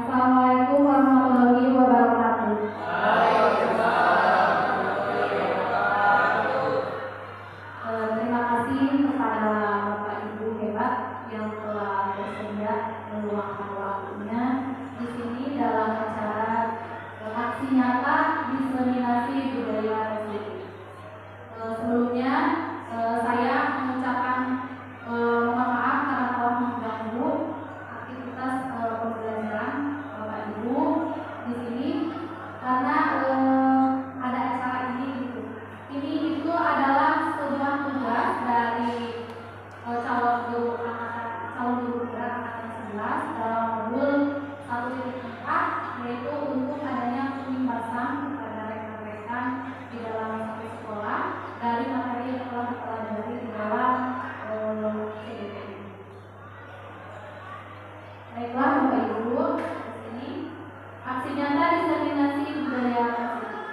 Assalamualaikum warahmatullahi wabarakatuh. Terima kasih kepada Bapak Ibu hebat yang telah bersedia meluangkan waktunya di sini dalam acara aksi nyata diseminasi budaya positif. Sebelumnya saya mengucapkan mohon maaf karena telah mengganggu aktivitas pembelajaran Bapak Ibu di sini karena ada acara ini gitu. Ini itu adalah sebuah tugas dari calon guru berat angkatan 11 dalam modul 1.4, yaitu untuk adanya penyimbasan kepada rekan-rekan di dalam satu sekolah dari materi yang telah dipelajari di dalam CDP. Baiklah Bapak Ibu, di sini aksi nyata diseminasi budaya positif.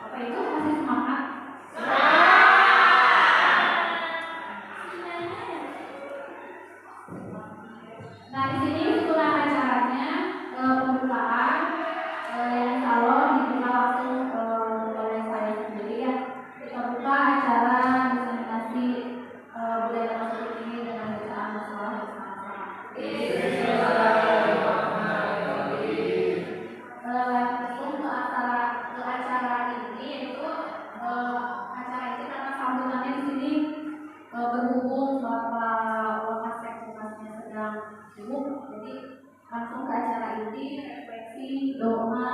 Bapak Ibu masih semangat? Nah, di sini itulah acaranya, pembukaan yang calon dibuka langsung oleh saya sendiri ya. Kita buka acara diseminasi budaya positif ini dengan bacaan basmalah bersama-sama. Langsung ke acara ini, yaitu acara ini karena sambutannya di sini berhubung Bapak Wakasek Humasnya sedang sibuk, jadi langsung ke acara ini, refleksi, doa,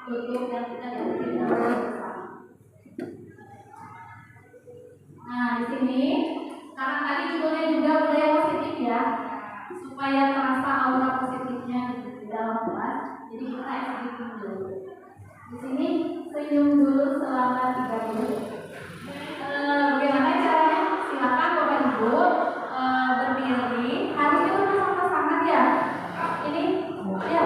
tutup yang kita ikuti bersama. Nah, di sini karena tadi judulnya juga budaya positif ya, supaya terasa aura positifnya di dalam kelas, jadi kita ikuti dulu. Di sini senyum dulu selama 3 menit. Bagaimana caranya? Silakan Bapak Ibu berdiri. Harusnya bersama-sama ya. Ini ya.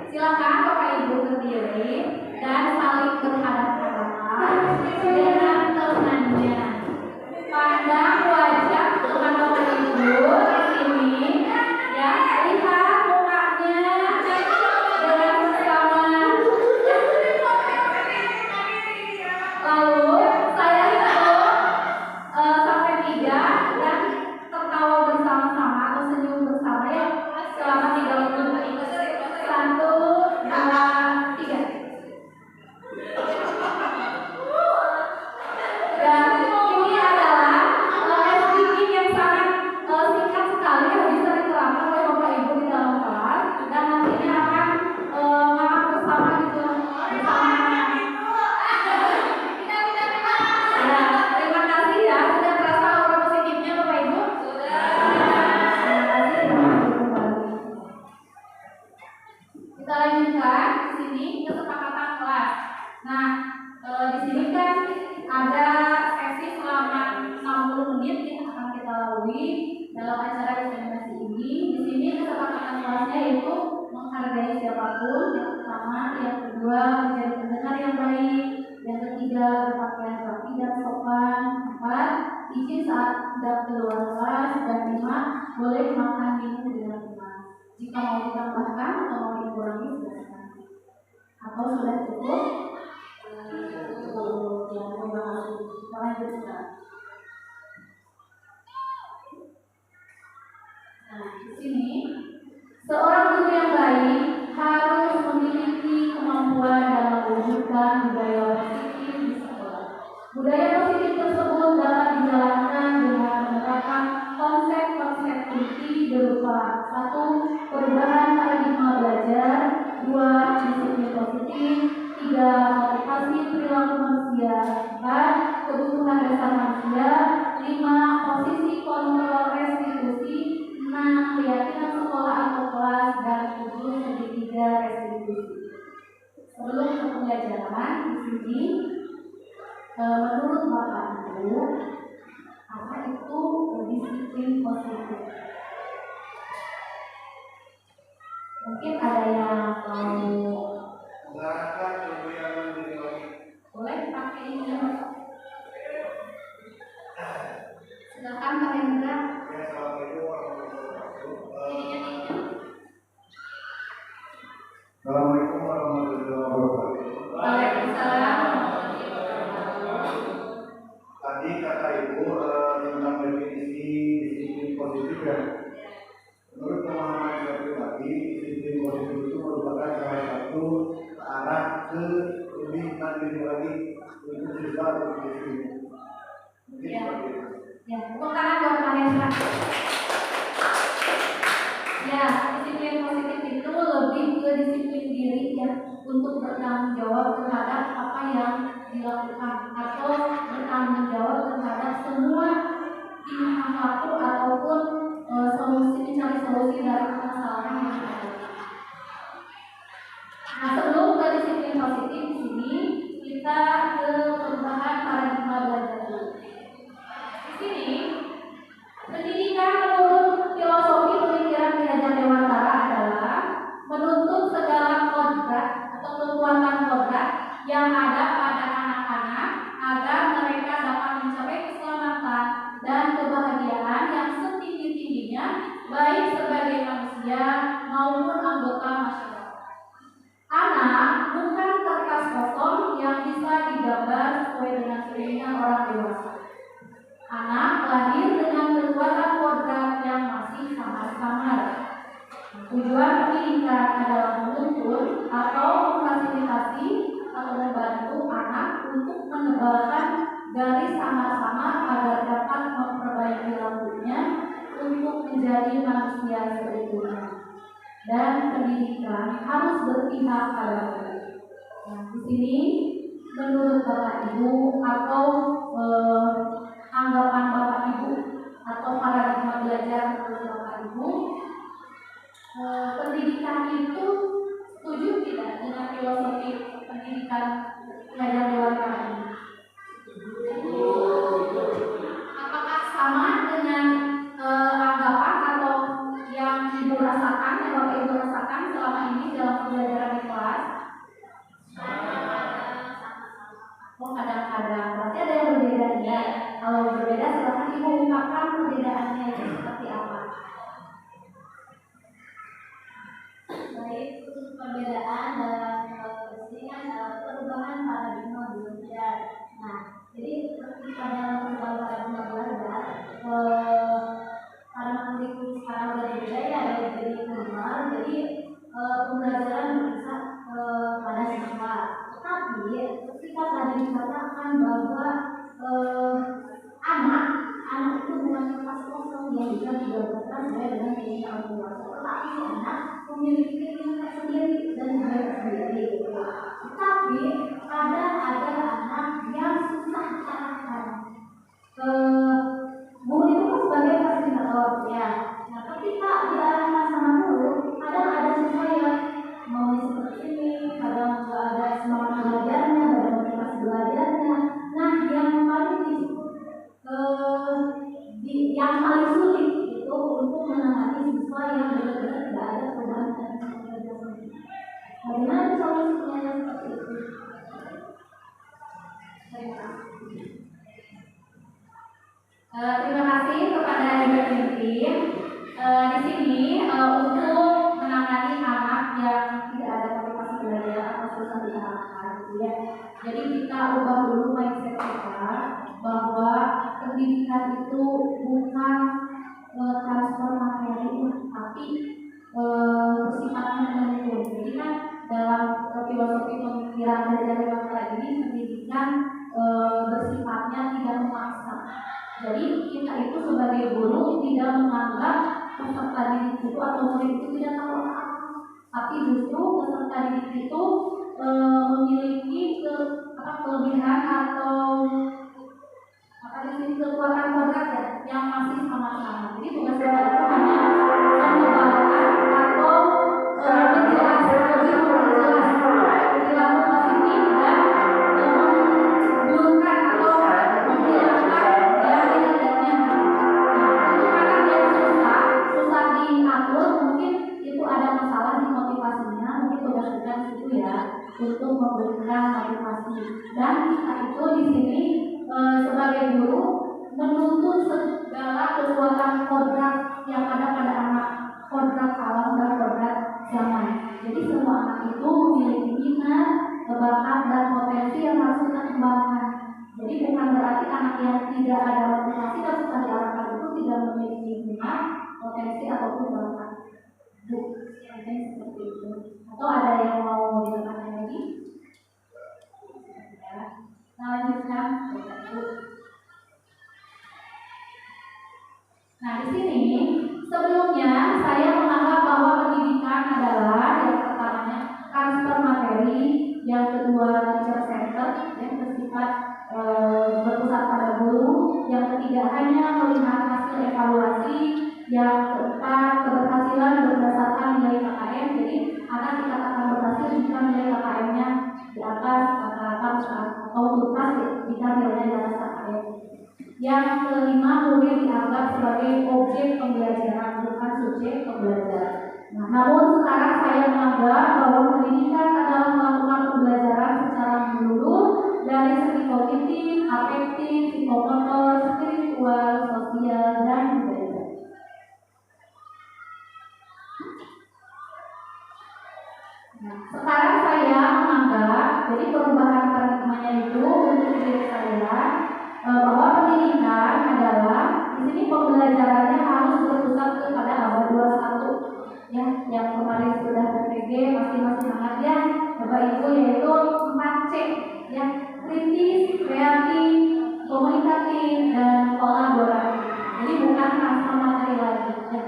Silakan Bapak Ibu berdiri dan saling berhadapan-hadapan dengan temannya. Pandang wajah teman Bapak Ibu di sini, ya, lihat mukanya dengan bersama. Lalu saya hitung sampai 3 dan tertawa bersama-sama atau senyum bersama ya selama 3 menit. 1, 2, 3. Dan ini adalah speaking yang sangat singkat sekali yang bisa diterapkan oleh Bapak Ibu di dalam kelas, dan nantinya akan ngakak bersama gitu bersama. Ya, terima kasih ya, sudah terasa aura positifnya Bapak Ibu? Sudah. Terima kasih kembali. Kita lanjutkan di sini kesepakatan kelas. Nah, di sini kan ada sesi selama 60 menit yang akan kita lalui dalam acara diseminasi ini. Di sini kesepakatan kelasnya yaitu menghargai siapapun, yang pertama, yang kedua menjadi pendengar yang baik, yang ketiga berpakaian rapi dan sopan, 4 izin saat hendak keluar kelas, dan 5 boleh makan minum dengan tenang. Jika mau ditambahkan atau mau dikurangi silakan. Atau sudah cukup? Ya, terima kasih. Kita lanjutkan. Nah, di sini seorang guru yang baik harus memiliki kemampuan dalam mewujudkan budaya positif di sekolah. Budaya positif tersebut dapat dijalankan dengan menerapkan konsep-konsep kunci berupa 1. Perubahan paradigma belajar, 2. Disiplin positif, 3. Motivasi perilaku manusia, 4. Kebutuhan dasar manusia, 5. Posisi kontrol restitusi, 6. Keyakinan sekolah atau kelas, dan 7. Segitiga restitusi. Sebelum ke pembelajaran di sini, menurut Bapak Ibu, apa itu disiplin positif? Mungkin ada yang mau mengarahkan ilmu yang lebih lagi. boleh pakai ini. kira-kira? Ya, Assalamualaikum warahmatullahi wabarakatuh. Assalamualaikum warahmatullahi wabarakatuh. Waalaikumsalam. Tadi kata Ibu tentang definisi disiplin positif ya. Menurut pemahaman saya pribadi, disiplin positif itu merupakan salah satu arah ke lebih mandiri lagi untuk siswa atau disiplin. Mungkin Ya. seperti itu. Ya, tepuk tangan buat Vanessa. Ya, disiplin positif itu lebih ke disiplin diri ya, untuk bertanggung jawab terhadap apa yang dilakukan atau bertanggung jawab terhadap semua tingkah laku ataupun mencari solusi dari permasalahan yang ada. Nah, sebelum ke disiplin positif di sini kita ke perubahan paradigma belajar dulu. Di sini pendidikan menurut filosofi pemikiran Ki Hajar Dewantara adalah menuntut segala kodrat atau kekuatan kodrat yang ada pada anak-anak agar mereka dapat mencapai keselamatan dan kebahagiaan yang setinggi-tingginya baik sebagai manusia maupun anggota masyarakat. Anak bukan kertas kosong yang bisa digambar sesuai dengan keinginan orang dewasa. Anak lahir dengan kekuatan kodrat yang masih samar-samar. Tujuan pendidikan adalah menuntun atau memfasilitasi atau membantu anak untuk menebalkan garis samar-samar agar dapat memperbaiki rambutnya untuk menjadi manusia seutuhnya. Dan pendidikan harus berpihak pada mereka. Nah, di sini menurut Bapak Ibu atau anggapan Bapak Ibu atau paradigma belajar menurut Bapak Ibu, pendidikan itu setuju tidak dengan filosofi pendidikan Ki Hajar Dewantara ini? Apakah sama dengan anggapan atau yang Ibu rasakan, yang Bapak Ibu rasakan selama ini dalam pembelajaran di kelas? Oh, kadang-kadang berarti ada yang berbeda ya. Kalau berbeda silakan Ibu ungkapkan perbedaannya itu seperti apa. Baik, untuk perbedaan dalam kesenian perubahan paradigma belajar. Nah, jadi ketika dalam perubahan paradigma belajar, karena kurikulum sekarang udah berbeda ya, dari formal, jadi pembelajaran bisa pada siswa. Tapi ketika tadi dikatakan bahwa anak itu bukan kertas kosong yang bisa digambarkan sesuai dengan keinginan orang dewasa, tetapi anak memiliki keinginan sendiri dan juga sendiri. Tapi kadang ada anak yang susah diarahkan. Guru itu kan sebagai fasilitator ya. Nah, ketika diarahkan sama guru, kadang ada siswa yang mau seperti ini, kadang juga ada semangat belajarnya, ada motivasi belajarnya. Nah, yang paling yang paling sulit itu untuk menemani siswa yang benar-benar tidak ada perubahan dan belajar. Bagaimana solusinya seperti itu? Terima kasih kepada Ibu Tintin. Di sini untuk menangani anak yang tidak ada motivasi belajar atau susah diarahkan, ya. Jadi kita ubah dulu mindset kita bahwa pendidikan itu bukan transfer materi, tapi sifatnya menuntun. Jadi kan dalam filosofi pemikiran dari Dewantara ini pendidikan bersifatnya tidak memaksa. Jadi kita itu sebagai guru tidak menganggap peserta didik itu atau murid itu tidak tahu apa-apa, tapi justru peserta didik itu memiliki kelebihan atau kekuatan kodrat ya, yang masih sama-sama. Jadi tugas kita itu hanya menyebarkan atau menjelaskan lebih memperjelas perilaku positif dan menurunkan atau menghilangkan yang tidak-tidaknya. Nah, untuk anak yang susah diatur, mungkin itu ada masalah di motivasinya. Mungkin tugas kita itu ya untuk memberikan motivasi. Dan kita itu di sini sebagai guru menuntut segala kekuatan kodrat yang ada pada anak, kodrat alam dan kodrat zaman. Jadi semua anak itu memiliki minat, bakat dan potensi yang harus kita kembangkan. Jadi bukan berarti anak yang tidak ada motivasi dan sudah diarahkan itu tidak memiliki minat, potensi ataupun bakat. Seperti itu. Atau ada yang mau ditambahkan lagi? Ya. Nah, lanjutkan. Nah, di sini sebelumnya saya menganggap bahwa pendidikan adalah yang pertamanya transfer materi, yang kedua teacher center yang bersifat berpusat pada guru, yang ketiga hanya melihat hasil evaluasi, yang keempat keberhasilan berdasarkan nilai KKM. Jadi anak dikatakan berhasil jika nilai KKM-nya di atas rata-rata atau tuntas jika nilainya di atas KKM. Yang kelima, murid dianggap sebagai objek pembelajaran, bukan subjek pembelajaran. Nah, namun sekarang saya menganggap bahwa pendidikan adalah melakukan pembelajaran secara menyeluruh dari segi kognitif, afektif, psikomotor, spiritual, sosial, dan budaya. Nah, sekarang saya menganggap, jadi perubahan paradigmanya itu untuk diri saya, bahwa pendidikan adalah di sini pembelajarannya harus berpusat kepada abad 21 ya, yang kemarin sudah PPG masih hangat ya Bapak Ibu, yaitu 4C ya, kritis, kreatif, komunikatif, dan kolaboratif. Jadi bukan transfer materi lagi ya.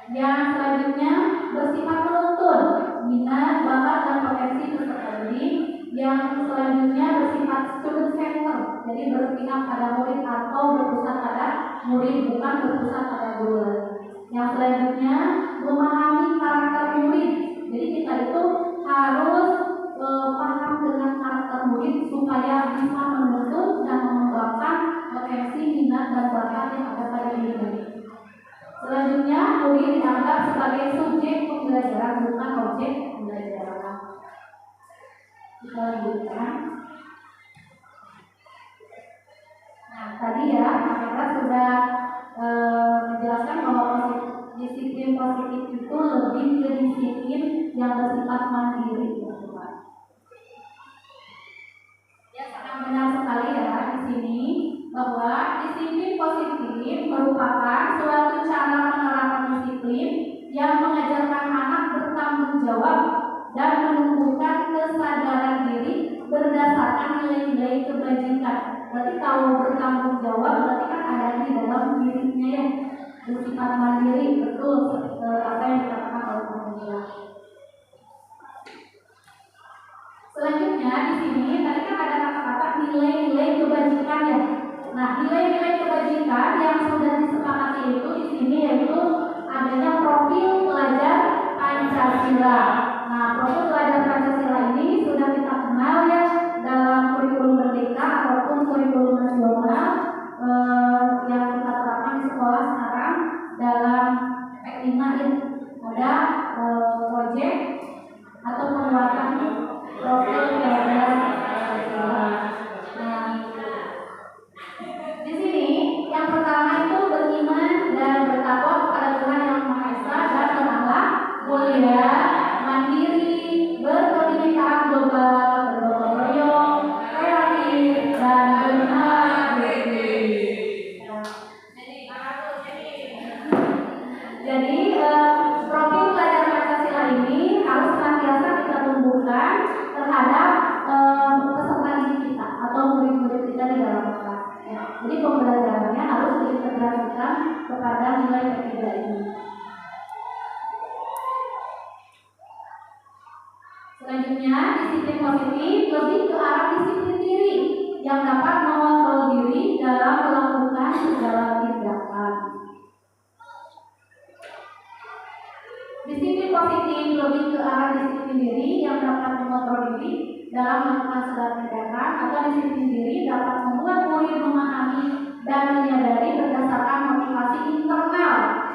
Yang selanjutnya bersifat menuntun minat, bakat, dan potensi peserta didik. Yang selanjutnya bersifat student center, jadi berpihak pada murid atau berpusat pada murid, bukan berpusat pada guru lagi. Yang selanjutnya memahami karakter murid, jadi kita itu harus paham dengan karakter murid supaya bisa menuntun dan mengembangkan potensi minat dan bakat yang ada pada diri murid. Selanjutnya murid dianggap sebagai subjek pembelajaran, bukan objek pembelajaran. Kita lanjutkan. Nah, tadi ya, kita sudah menjelaskan bahwa disiplin positif itu lebih ke disiplin yang bersifat mandiri, ya, sangat benar sekali ya di sini bahwa disiplin positif merupakan suatu cara menerapkan disiplin yang mengajarkan anak bertanggung jawab dan menumbuhkan kesadaran diri berdasarkan nilai-nilai kebajikan. Berarti kalau bertanggung jawab berarti kan ada di dalam dirinya ya, bersifat mandiri, betul apa yang dikatakan oleh Pamela. Selanjutnya di sini tadi kan ada kata-kata nilai-nilai kebajikan ya. Nah, nilai-nilai kebajikan yang sudah disepakati itu di sini yaitu adanya profil pelajar Pancasila. Nah, profil pelajar Pancasila ini sudah kita kenal ya dalam kurikulum merdeka ataupun kurikulum nasional yang kita terapkan di sekolah sekarang dalam P5 ini ada proyek atau penguatan profil pelajar Pancasila. Nah, di sini yang pertama itu beriman dan bertakwa kepada Tuhan Yang Maha Esa dan berakhlak mulia, mandiri, berkebinekaan global, bergotong royong, kreatif, dan bernegara. Jadi profil pelajar Pancasila ini harus senantiasa kita tumbuhkan terhadap peserta didik kita atau murid-murid kita di dalam kelas. Ya. Jadi pembelajarannya harus diintegrasikan kepada nilai ketiga ini. Selanjutnya, disiplin positif lebih ke arah disiplin diri yang dapat mengontrol diri dalam melakukan segala tindakan. Disiplin positif lebih ke arah disiplin diri yang dapat mengontrol diri dalam melakukan segala tindakan, atau disiplin diri dapat membuat murid memahami dan menyadari berdasarkan motivasi internal,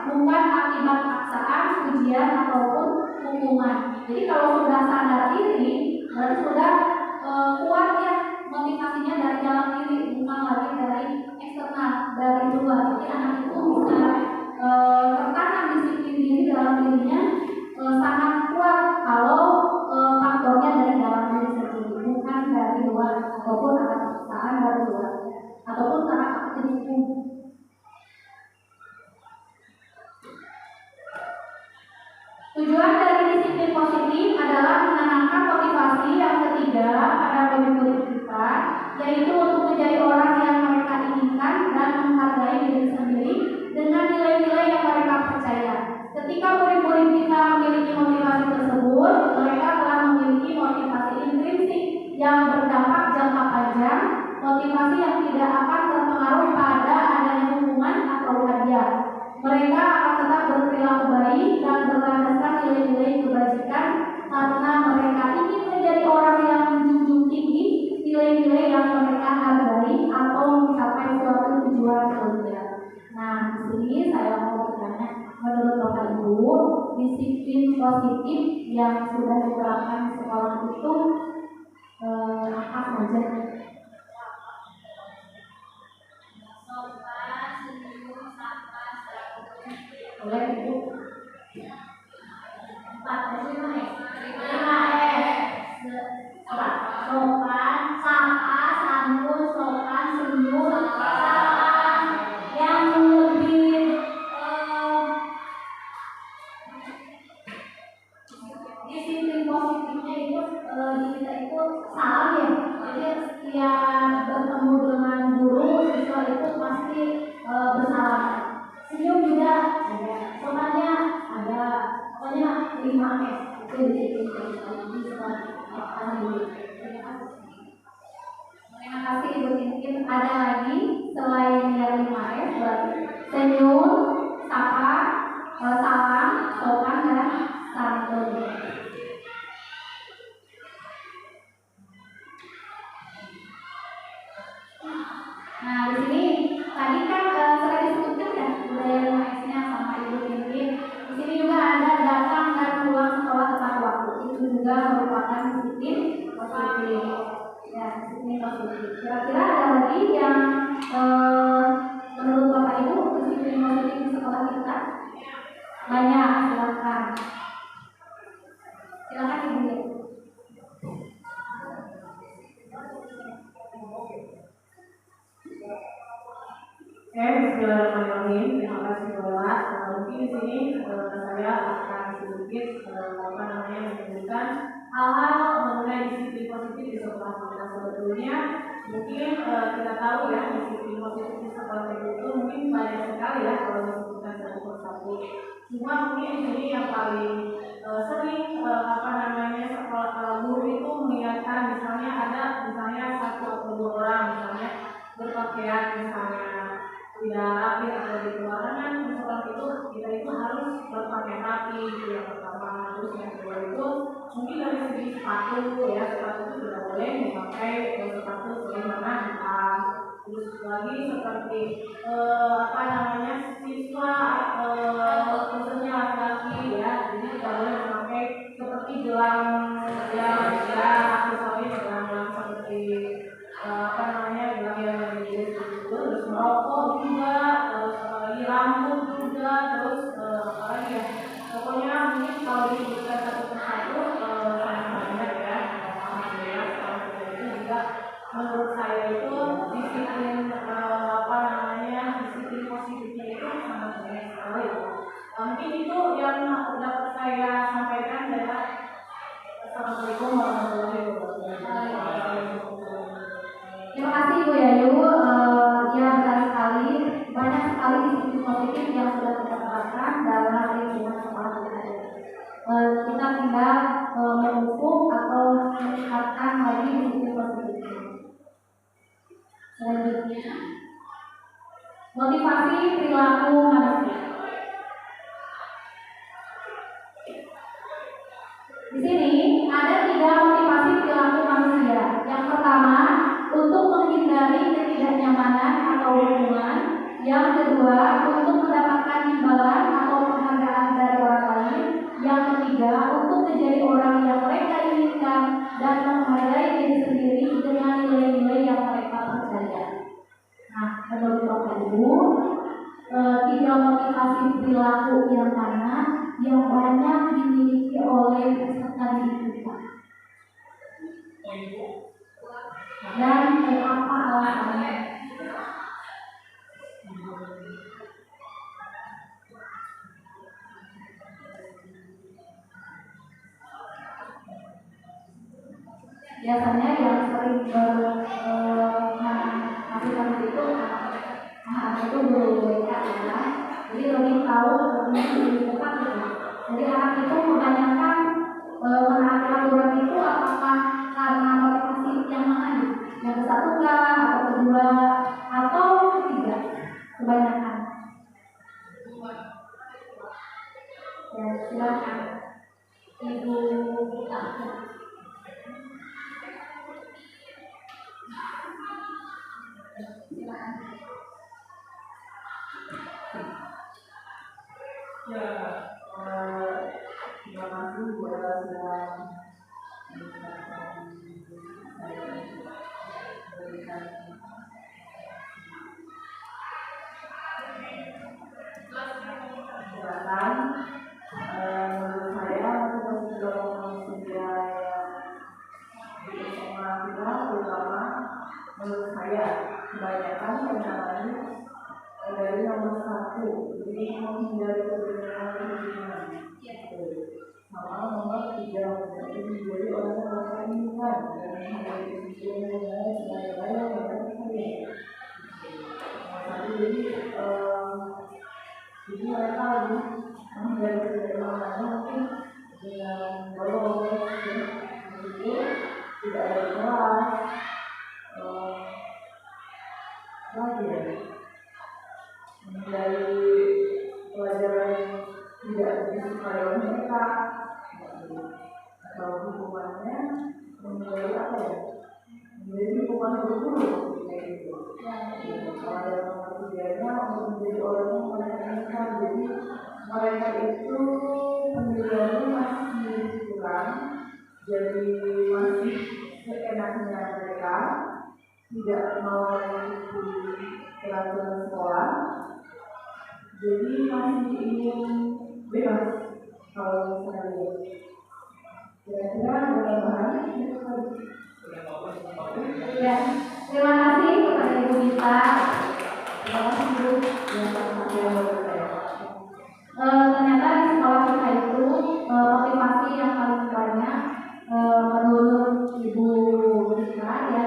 bukan akibat paksaan, ujian ataupun hukuman. Jadi kalau sudah sadar diri, berarti sudah kuat ya motivasinya dari dalam diri, bukan lagi dari eksternal, dari Tujuan dari disiplin positif adalah menanamkan motivasi yang ketiga pada murid-murid kita, yaitu untuk menjadi orang yang mereka inginkan dan menghargai diri sendiri dengan nilai-nilai yang mereka percaya. Ketika murid-murid kita memiliki motivasi tersebut, mereka telah memiliki motivasi intrinsik yang berdampak jangka panjang, motivasi yang tidak akan berpengaruh pada adanya hukuman atau hadiah. Mereka akan tetap berperilaku baik dan berlandaskan nilai-nilai kebajikan karena mereka ingin menjadi orang yang menjunjung tinggi nilai-nilai yang mereka hargai atau mencapai suatu tujuan mulia. Nah, di sini saya mau bertanya, menurut Bapak Ibu, disiplin positif yang sudah diterapkan di sekolah itu apa saja? Boleh Ibu? 5S. Sopan, sapa, santun, sopan, senyum, salam. Yang lebih disiplin positifnya itu di kita itu salam ya. Jadi setiap bertemu dengan guru siswa itu pasti bersalam. Senyum juga ada, sopannya ada, pokoknya 5S itu disiplin positif. Terima kasih Ibu Tintin. Ada lagi selain yang 5S, senyum, sapa, salam, sopan dan santun. Nah, di sini tadi kan sudah disebutkan ya budaya 5S-nya sama Ibu Tintin. Di sini juga ada datang dan pulang sekolah tepat waktu. Itu juga merupakan disiplin positif. Ya, disiplin positif. Kira-kira ada lagi yang menurut Bapak Ibu disiplin positif di sekolah kita? Banyak, silakan. Silakan Ibu. Bismillahirrahmanirrahim. Terima kasih Bapak. Mungkin di sini saya akan sedikit menyebutkan hal-hal mengenai disiplin positif di sekolah kita. Sebetulnya mungkin kita tahu ya disiplin positif di sekolah itu mungkin banyak sekali ya kalau disebutkan satu persatu. Cuma mungkin di sini yang paling sering sekolah guru itu mengingatkan misalnya ada satu atau dua orang misalnya berpakaian misalnya tidak rapi atau di luaran sekolah itu kita itu harus berpakaian rapi itu yang pertama. Terus yang kedua itu mungkin dari segi sepatu ya, sepatu itu tidak boleh memakai sepatu sebagaimana hitam. Terus lagi seperti siswa khususnya laki-laki ya, jadi tidak boleh memakai seperti gelang seperti gelang yang religius itu, terus merokok juga, terus apalagi rambut juga, terus apalagi ya, pokoknya mungkin kalau disebutkan satu persatu sangat banyak ya. Alhamdulillah sekarang itu juga menurut saya itu disiplin disiplin positifnya itu sangat banyak sekali. Mungkin itu yang dapat saya sampaikan adalah Assalamualaikum warahmatullahi wabarakatuh. Terima kasih Bu Yayu. Ya benar sekali, banyak sekali disiplin positif yang sudah kita terapkan dalam lingkungan sekolah kita. Kita tinggal memupuk atau meningkatkan lagi disiplin positif. Selanjutnya, motivasi perilaku manusia. Di sini ada 3 motivasi perilaku manusia. Yang pertama, untuk menghindari ketidaknyamanan atau hubungan. Yang kedua, untuk mendapatkan imbalan atau penghargaan dari orang lain. Yang ketiga, untuk menjadi orang yang mereka inginkan dan menghargai diri sendiri dengan nilai-nilai yang mereka percaya. Nah, menurut Bapak Ibu, 3 motivasi perilaku yang mana yang banyak dimiliki oleh peserta didik kita? Dan apa alasannya? biasanya yang sering melakukan itu anak itu guru BK ya, jadi lebih tahu lebih dekat gitu. Jadi anak itu kebanyakan menaati aturan itu apakah karena motivasi yang mana gitu, yang satu kah atau kedua atau ketiga, kebanyakan. Ya silakan Ibu Ahmad. Ya, terima kasih buat sudah memberikan penjelasan. Menurut saya motivasi dalam media informasinya terutama menurut saya kebanyakan kendalanya dari nomor satu, jadi menghindari kebenaran sama nomor tiga, jadi menjadi orang yang berkeinginan dan menghindari kebenaran dan lain-lain. Nomor satu, jadi mereka lebih menghindari kebenaran mungkin dengan bolos, begitu tidak ada kelas, lagi ya. Menghindari pelajaran yang tidak disukai oleh mereka atau hukumannya menghindari apa ya? Menjadi hukuman berguru kayak gitu. Kalau dalam kerjanya untuk menjadi orang yang mereka inginkan, jadi mereka itu pendidikannya masih kurang, jadi masih seenaknya mereka, tidak mau mengikuti peraturan sekolah. Jadi masih ingin bebas kalau misalnya kira-kira mudah-mudahan Ya, terima kasih kepada Ibu Gita. Terima kasih Bu. Ternyata di sekolah kita itu motivasi yang paling banyak menurut Ibu Gita ya,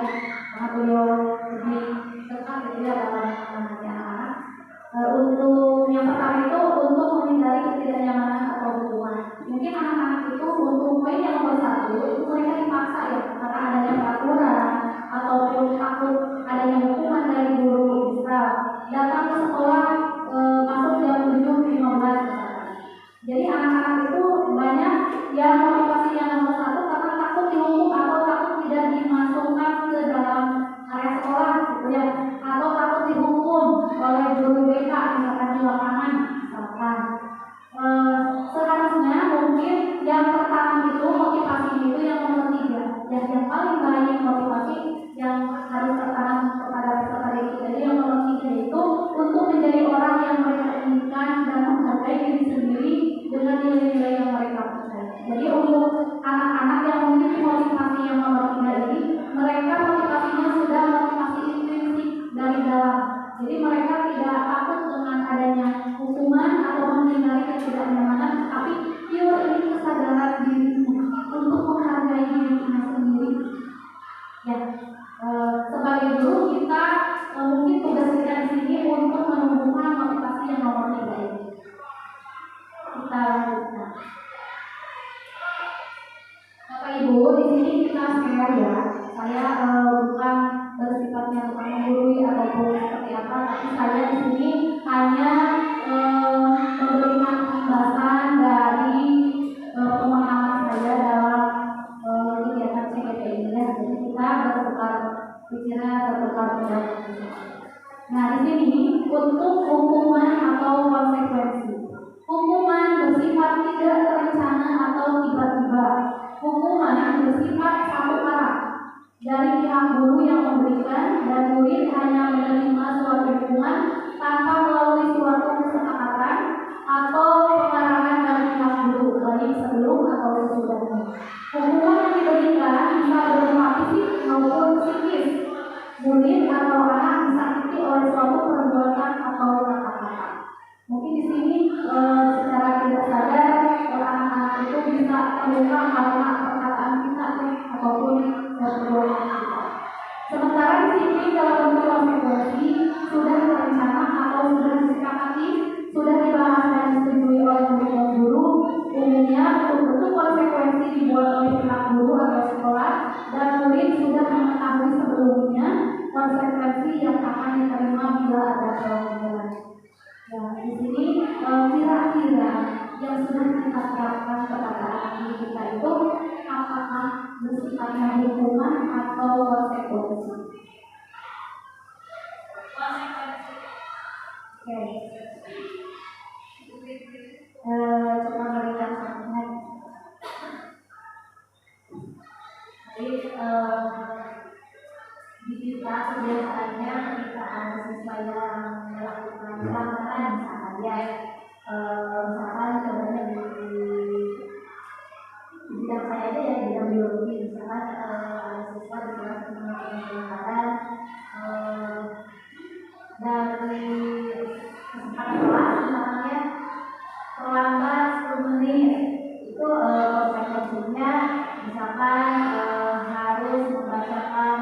karena beliau lebih dekat gitu ya dalam menangani anak. Untuk yang pertama itu untuk menghindari ketidaknyamanan atau hukuman. Mungkin anak-anak itu untuk poin yang nomor satu itu mereka dipaksa ya karena adanya peraturan ataupun takut adanya hukuman dari guru bisa datang ke sekolah masuk jam 7.15 misalkan. Jadi anak-anak itu banyak yang motivasi yang nomor satu karena takut dihukum atau takut tidak dimasukkan ke dalam area sekolah gitu ya, atau takut dihukum oleh guru BK misalkan di lapangan misalkan. Seharusnya mungkin yang pertama itu motivasi itu yang nomor 3 dan yang paling banyak motivasi yang harus tertanam kepada peserta didik. Jadi yang nomor 3 itu untuk menjadi orang yang mereka inginkan dan menghargai diri sendiri dengan nilai-nilai yang mereka percaya. Jadi untuk anak-anak yang memiliki motivasi yang nomor 3 ini, mereka motivasinya sudah motivasi intrinsik dari dalam. Jadi mereka tidak takut dengan adanya hukuman atau menghindari ketidaknyamanan, tapi pure ini kesadaran dirinya untuk menghargai dirinya sendiri. Ya, sebagai guru kita mungkin tugas kita di sini untuk menumbuhkan motivasi yang nomor 3 ini. Kita lanjutkan. Bapak Ibu, di sini kita share ya. Saya bukan bersifatnya tukang menggurui ataupun seperti apa, tapi saya di sini hanya memberikan pembahasan dari pemahaman saya dalam kegiatan CPT ini ya. Jadi kita bertukar pikiran, bertukar pendapat. Nah, di sini untuk hukuman atau konsekuensi. Hukuman bersifat tidak terencana atau tiba-tiba. Hukuman bersifat satu arah dari pihak guru yang memberikan, dan murid hanya menerima suatu hukuman tanpa melalui suatu kesepakatan atau pengarahan dari pihak guru, baik sebelum atau sesudahnya. Hukuman yang diberikan bisa berupa fisik maupun psikis. Murid atau anak disakiti oleh suatu perbuatan atau kata-kata. Mungkin di sini secara tidak sadar anak-anak itu bisa terluka karena perkataan kita ataupun menerapkan perkataan kita itu apakah bersifatnya hukuman atau konsekuensi? Oke. Coba melihat contohnya. Jadi di kita kebiasaannya ketika ada siswa yang melakukan pelanggaran misalkan ya, misalkan contohnya di bidang saya aja ya, di bidang biologi misalkan ada siswa di kelas melakukan pelanggaran dari kesempatan kelas misalkan ya terlambat 10 menit itu konsekuensinya misalkan harus membacakan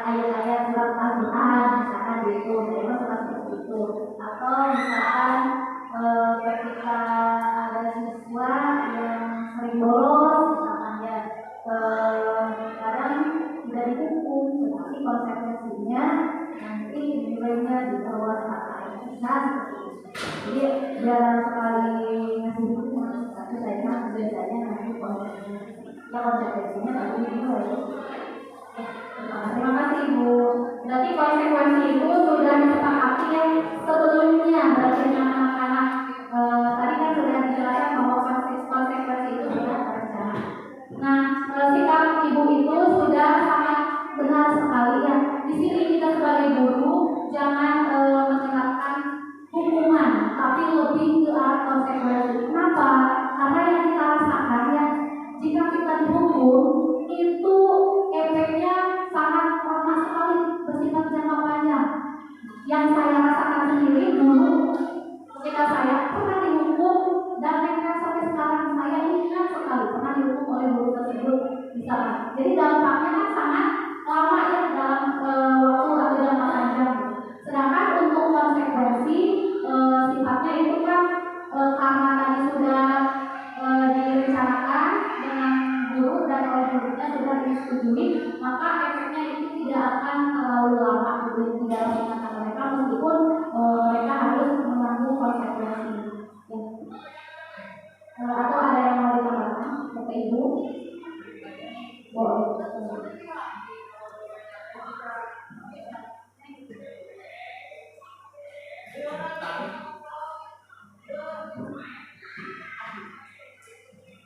ayat-ayat surat Al-Quran misalkan gitu, jadi seperti itu. Atau misalkan ketika ada siswa yang sering bolos misalkan ya, sekarang tidak dihukum, tetapi konsekuensinya nanti nilainya diperluas seperti itu. Jadi jarang sekali ngasih hukuman, tapi saya biasanya nanti konsekuensinya nanti dinilai. Terima kasih Ibu. Berarti konsekuensi itu sudah disepakati yang sebelumnya, berarti anak-anak tadi kan sudah dijelaskan bahwa konsekuensi itu sudah terrencana. Nah, sikap Ibu itu sudah sangat benar sekali ya. Di sini kita sebagai guru jangan menerapkan hukuman, tapi lebih ke arah konsekuensi. Kenapa? Karena yang kita rasakan ya, jika kita dihukum itu efeknya sangat lama sekali, bersifat jangka panjang. Yang saya rasakan sendiri dulu ketika saya pernah dihukum dan nekat sampai sekarang saya ingat sekali pernah dihukum oleh guru tersebut misalkan. Jadi dampaknya kan sangat lama ya, dalam waktu atau jangka panjang. Sedangkan untuk konsekuensi sifatnya itu kan karena tadi sudah direncanakan dengan guru dan oleh gurunya sudah disetujui, maka efeknya itu tidak akan terlalu lama di dalam ingatan mereka meskipun mereka harus menanggung konsekuensi. Atau ada yang mau ditambahkan, Bapak Ibu? Boleh.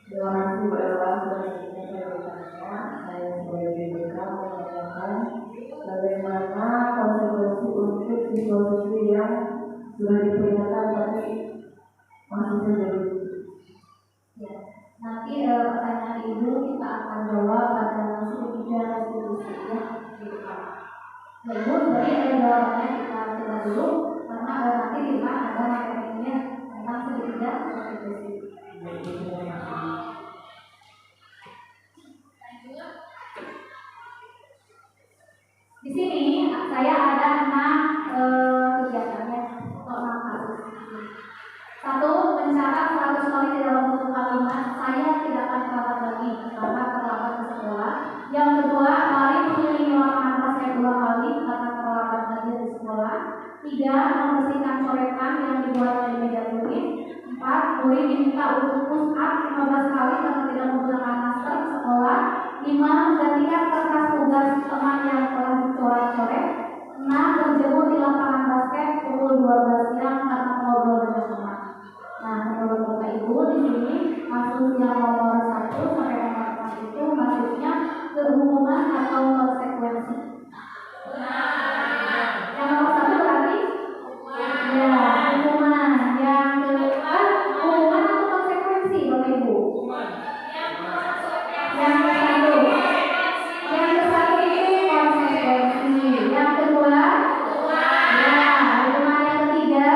Terima kasih Bu Ella sudah menyampaikan. Saya sebagai BPK menanyakan bagaimana konsekuensi untuk siswa-siswi yang sudah diperingatkan tapi masih saja Ya, nanti pertanyaan Ibu kita akan jawab pada masuk 3 resolusi ya. Ya Ibu, jadi jawabannya kita coba dulu karena nanti di depan ada materinya tentang segitiga resolusi. Di sini saya ada 6 kegiatannya atau 6 kasus. 1, mencatat 100 kali di dalam satu kalimat saya tidak akan terlambat lagi karena terlambat ke sekolah. Yang kedua, mari mengelilingi lapangan basket 2 kali karena terlambat lagi di sekolah. 3, membersihkan coretan yang dibuat dari meja tulis. 4, murid diminta untuk push up 15 kali karena tidak menggunakan masker ke sekolah. 5, menggantikan kertas tugas teman yang telah dicoret-coret. 6, berjemur di lapangan basket pukul 12 siang karena ngobrol dengan teman. Nah, menurut Bapak Ibu di sini kasus yang nomor 1 sampai nomor 4 itu maksudnya kehukuman atau konsekuensi. Yang nomor 1 berarti ya hukuman. Yang kedua hukuman atau konsekuensi Bapak Ibu. Yang kedua itu konsekuensi. Yang kedua ya hukuman. Yang ketiga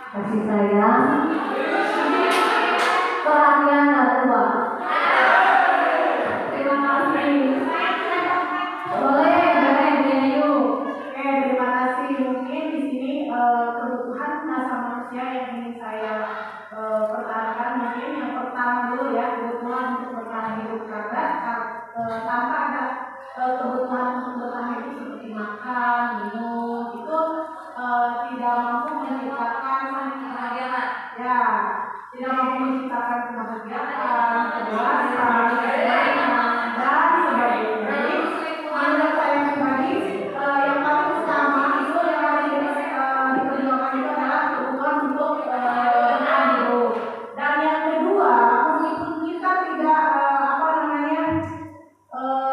kasih sayang, perhatian dan uang. Terima kasih. Boleh Yayu. Oke, terima kasih. Mungkin di sini kebutuhan dasar manusia yang ingin saya pertahankan, mungkin yang pertama dulu ya, kebutuhan untuk bertahan hidup, karena tanpa ada kebutuhan untuk bertahan hidup seperti makan, minum, itu tidak mampu menciptakan kebahagiaan. Ya, tidak mampu menciptakan kebahagiaan, kebahagiaan, dan sebagainya. Jadi, menurut saya pribadi, yang paling utama itu yang harus diperjuangkan itu adalah kebutuhan untuk bertahan hidup. Dan yang kedua, meskipun kita tidak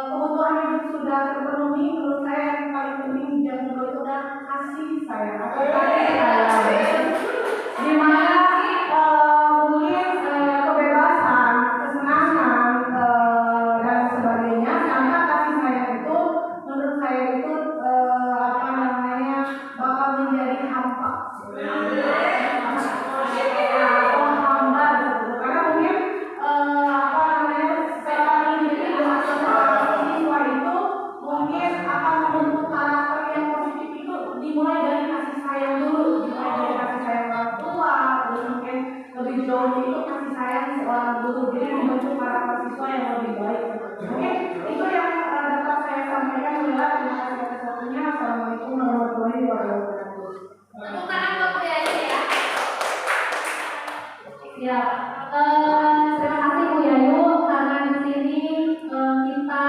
kebutuhan hidup sudah terpenuhi, menurut saya yang paling penting yang kedua itu adalah kasih sayang atau kasih sayang. Di mana mungkin kebebasan, kesenangan dan sebagainya, tanpa kasih sayang itu menurut saya itu bakal menjadi hampa. Hamba gitu. Karena mungkin seorang individu atau seorang siswa itu mungkin akan membentuk karakter yang positif itu dimulai dari kasih sayang dulu, dimulai dari kasih sayang orang tua, terus mungkin lebih jauh itu kasih sayang seorang guru, jadi membentuk karakter siswa yang lebih baik. Mungkin itu yang dapat saya sampaikan. Terima kasih atas waktunya. Assalamualaikum warahmatullahi wabarakatuh. Tepuk tangan buat Bu Yayu ya. Ya, terima kasih Bu Yayu, karena di sini kita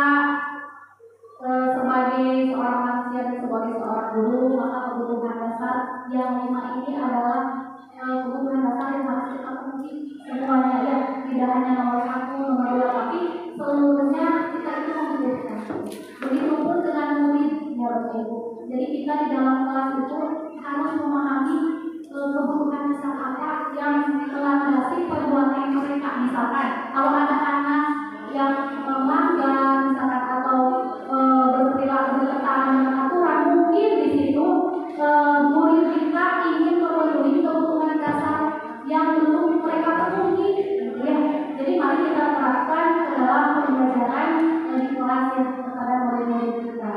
sebagai seorang manusia dan sebagai seorang guru, maka kebutuhan dasar yang 5 ini adalah kebutuhan dasar yang harus kita penuhi semuanya, ya, tidak hanya nomor 1, nomor 2, tapi seluruhnya kita itu membutuhkan. Begitupun dengan murid, ya Bapak Ibu. Jadi kita di dalam kelas itu harus memahami kebutuhan dasar apa yang melandasi perbuatan mereka. Misalkan kalau ada anak yang melanggar misalkan atau berperilaku bertentangan dengan aturan, mungkin di situ murid kita ingin memenuhi kebutuhan dasar yang belum mereka penuhi. Ya, jadi mari kita terapkan ke dalam pembelajaran di kelas yang kepada murid-murid kita.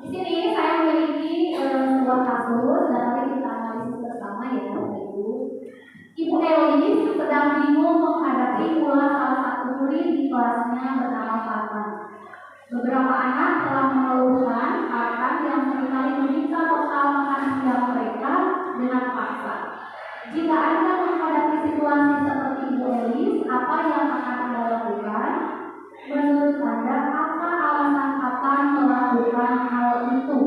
Di sini saya memiliki sebuah kasus dan nanti kita analisis bersama ya Bapak Ibu. Ibu Elis sedang bingung menghadapi ulah salah satu murid di kelasnya bernama Fatan. Beberapa anak telah mengeluhkan Fatan yang seringkali meminta bekal makan siang mereka dengan paksa. Jika Anda menghadapi situasi seperti Ibu Elis, apa yang akan Anda lakukan? Menurut Anda, apa alasan Fatan melakukan hal itu?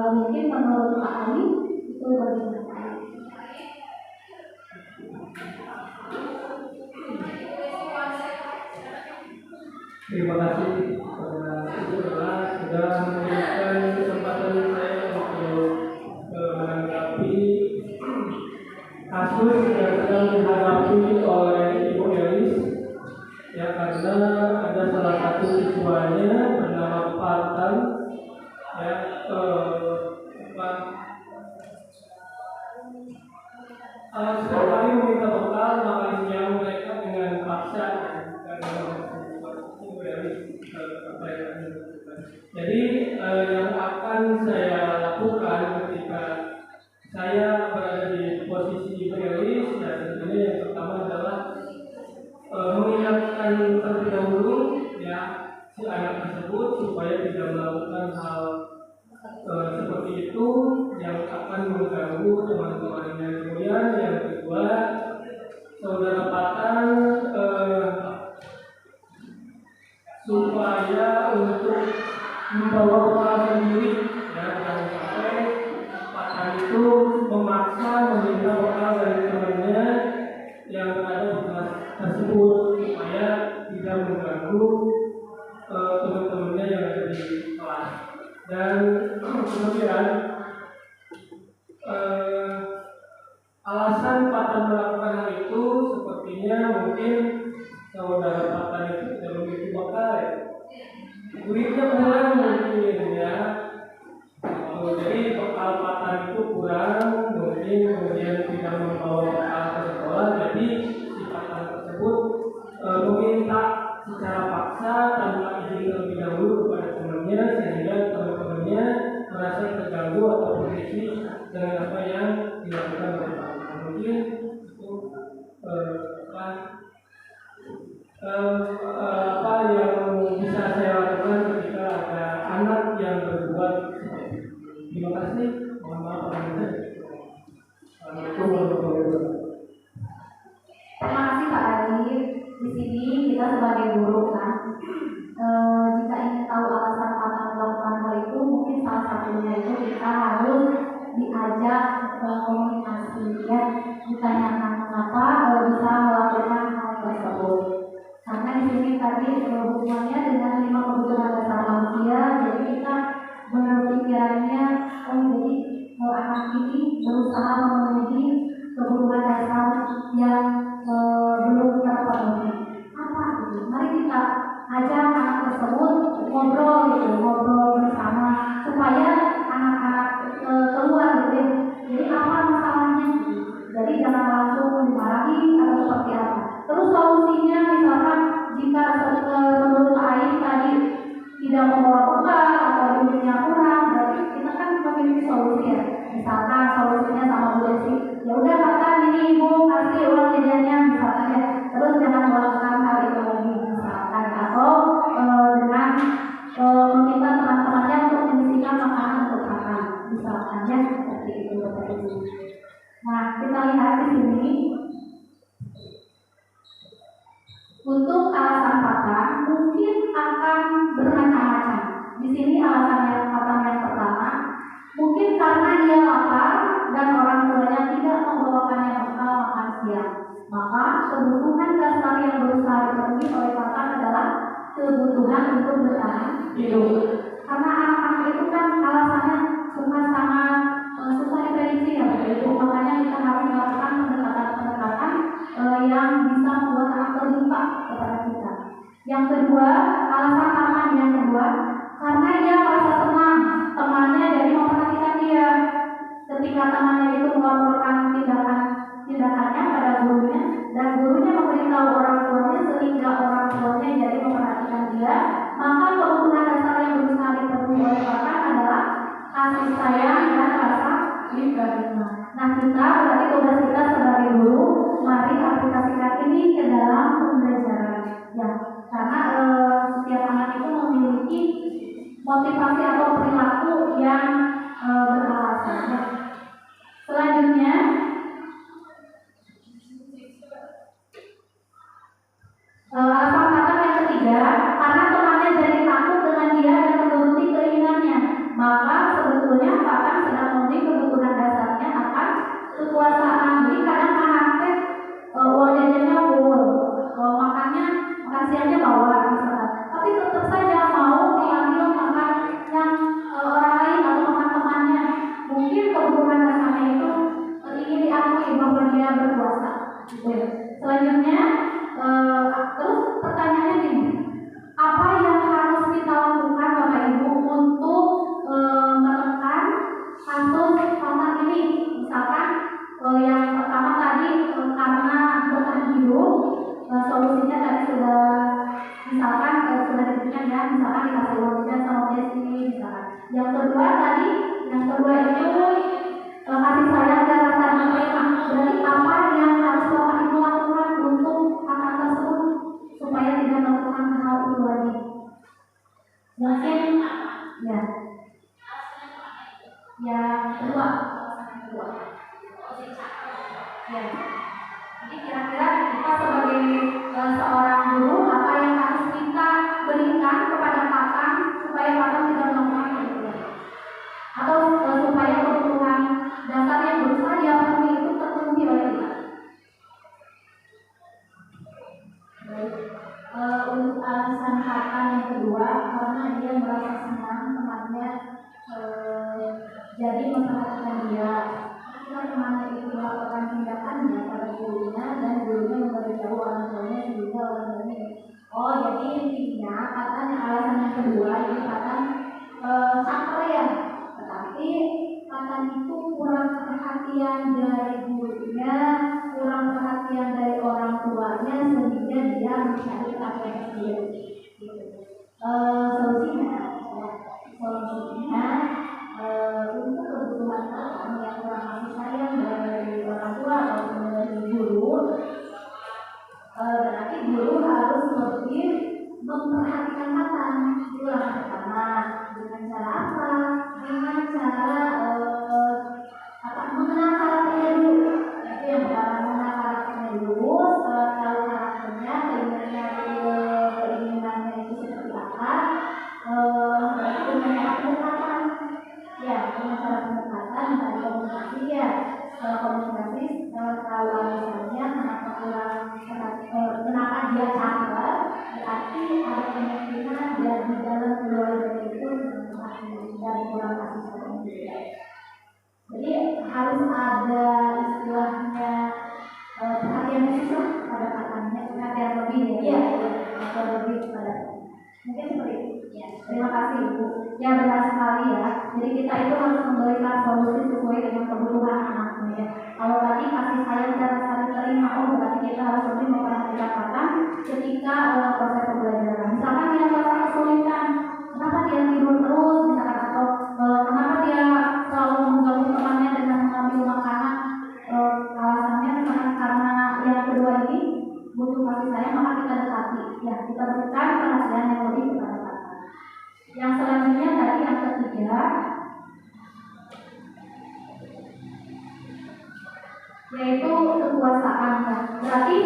Mungkin menurut Pak Ali itu bagaimana? Terima kasih kepada Ibu Ella sudah memberikan kesempatan saya untuk menanggapi kasus yang sedang dihadapi oleh Ibu Elis. Ya, karena ada salah satu siswanya bernama Fatan, ya, setiap kali meminta bekal makan siang mereka dengan paksa. Jadi yang akan saya lakukan ketika saya berada di posisi Ibu Elis, ya tentunya yang pertama adalah mengingatkan terlebih dahulu ya si anak tersebut supaya tidak melakukan hal seperti itu yang akan mengganggu teman-temannya. Kemudian yang kedua, saudara Fatan supaya untuk membawa bekal sendiri, ya, jangan sampai Fatan itu memaksa meminta bekal dari temannya yang berada di kelas tersebut supaya tidak mengganggu teman-temannya yang ada di kelas. Dan kemudian alasan Fatan melakukan hal itu sepertinya mungkin saudara Fatan itu tidak memiliki bekal, ya. duitnya kurang mungkin ya. Jadi bekal patan itu kurang, mungkin kemudian tidak membawa bekal ke sekolah, jadi si patan tersebut meminta secara paksa tanpa izin terlebih dahulu kepada temannya, sehingga teman-temannya merasa terganggu atau risih dengan apa yang dilakukan oleh patan. Mungkin itu apa yang bisa saya lakukan ketika ada anak yang berbuat seperti itu. Terima kasih. Mohon maaf apabila. Assalamualaikum warahmatullahi wabarakatuh. Terima kasih Pak Ali. Di sini kita sebagai guru kan, jika ingin tahu alasan patan melakukan hal itu, mungkin salah satunya itu kita harus diajak komunikasi ya, ditanyakan mengapa bisa melakukan hal tersebut. Karena di sini tadi hubungannya dengan 5 kebutuhan dasar manusia, jadi kita berpikirannya jadi anak ini berusaha memenuhi kebutuhan dasar yang belum terpenuhi. Apa itu? Mari kita ajak anak tersebut ngobrol bersama supaya anak-anak keluar gitu. Jadi apa masalahnya? Jadi jangan langsung dimarahi atau seperti apa. Terus solusinya misalkan jika menurut Pak Ain tadi tidak membawa bekal atau duitnya kurang, berarti kita kan memiliki solusi ya. Misalkan solusinya sama Bu Desi, ya udah kata ini Ibu kasih uang jajannya misalkan ya. Terus jangan melakukan hal itu lagi misalkan, atau dengan meminta teman-temannya untuk menyisihkan makanan untuk makan misalkan ya, seperti itu Bapak Ibu. Nah kita lihat di sini untuk alasan patan mungkin akan bermacam-macam. Di sini alasan patan yang pertama mungkin karena dia lapar dan orang tuanya tidak membawakannya bekal makan siang. Maka kebutuhan dasar yang berusaha dipenuhi oleh patan adalah kebutuhan untuk bertahan hidup. Karena anak-anak itu kan alasannya sangat susah diprediksi ya Bapak Ibu. Makanya kita harus melakukan pendekatan-pendekatan yang bisa membuat anak terbuka kepada kita. Yang kedua, alasan patan yang kedua, karena dia merasa senang temannya jadi memperhatikan dia. Ketika temannya itu melaporkan tindakannya pada gurunya dan gurunya memberitahu orang tuanya sehingga orang tuanya jadi memperhatikan dia, maka kebutuhan dasar yang berusaha dipenuhi oleh patan adalah kasih sayang dan rasa diterima. Nah kita berarti tugas kita sebagai guru, mari aplikasikan ini ke dalam pembelajaran ya, karena setiap anak itu memiliki motivasi atau perilaku yang beralasan ya. Selanjutnya alasan patan yang ketiga, karena temannya jadi takut dengan dia dan menuruti keinginannya, maka sebetulnya patan sedang memenuhi kebutuhan dasarnya akan kekuasaan. Jadi kadang anak uang jajannya full, makan siangnya bawa misalkan, tapi tetap saja mau diambil makan yang orang lain atau makan temannya. Mungkin kebutuhan dasarnya itu ingin diakui bahwa dia berkuasa. Gitu ya. Selanjutnya terus pertanyaannya gini, apa yang harus kita lakukan Bapak Ibu untuk menekan kasus patan ini? Misalkan yang pertama tadi karena bertahan hidup, solusinya tadi sudah misalkan sudah diberikan ya, misalkan dikasih uangnya sama Desi misalkan. Yang kedua tadi, yang kedua itu kasih sayang dan rasa menerima. Berarti apa yang harus Bapak Ibu lakukan untuk anak tersebut supaya tidak melakukan hal itu lagi? Mungkin ya, yang kedua. Ya. Jadi kira-kira kita sebagai seorang guru, apa yang harus kita berikan kepada patan supaya patan tidak melakukan itu, atau supaya kebutuhan dasar yang berusaha dia penuhi itu terpenuhi oleh kita. Untuk alasan patan yang kedua, karena dia merasa senang temannya jadi memperhatikan dia. Temannya itu melakukan tindakannya pada gurunya dan gurunya memberitahu orang tuanya sehingga orang tuanya Oh, jadi intinya kata yang alasan yang kedua ini kata capaian, tetapi kata itu kurang perhatian dari gurunya, kurang perhatian dari orang tuanya sehingga dia mencari capaian sendiri. Gitu. Solusinya, untuk kebutuhan kata yang kurang kasih sayang dari orang tua atau dari guru. Berarti guru harus lebih memperhatikan kata. Itulah yang pertama. Dengan cara apa? Dengan cara mengenal karakternya dulu. Itu yang pertama, mengenal karakternya dulu. Setelah tahu karakternya, keinginannya itu seperti apa. Berarti dengan cara pendekatan. Ya, dengan cara pendekatan dari komunikasi ya. Setelah komunikasi, tahu alasannya kenapa dia caper, berarti ada kemungkinan dari dalam keluarga itu dari kurang kasih sayang. Jadi harus ada istilahnya perhatian khusus pada katanya, perhatian lebih ya, atau lebih pada mungkin seperti itu. Ya, terima kasih Ibu. Ya benar sekali ya. Jadi kita itu harus memberikan solusi sesuai dengan kebutuhan anaknya. Ya. Kalau tadi kasih sayang dan saling terima, berarti kita harus lebih memperhatikan kata ketika proses pembelajaran. Misalkan dia merasa kesulitan, kenapa dia tidur terus, misalkan atau kenapa dia selalu mengganggu temannya dengan mengambil makanan, alasannya misalkan karena yang kedua ini butuh kasih sayang, maka kita dekati. Ya, kita berikan perhatian yang lebih kepada kata. Yang selanjutnya tadi yang ketiga, yaitu kekuasaan. Berarti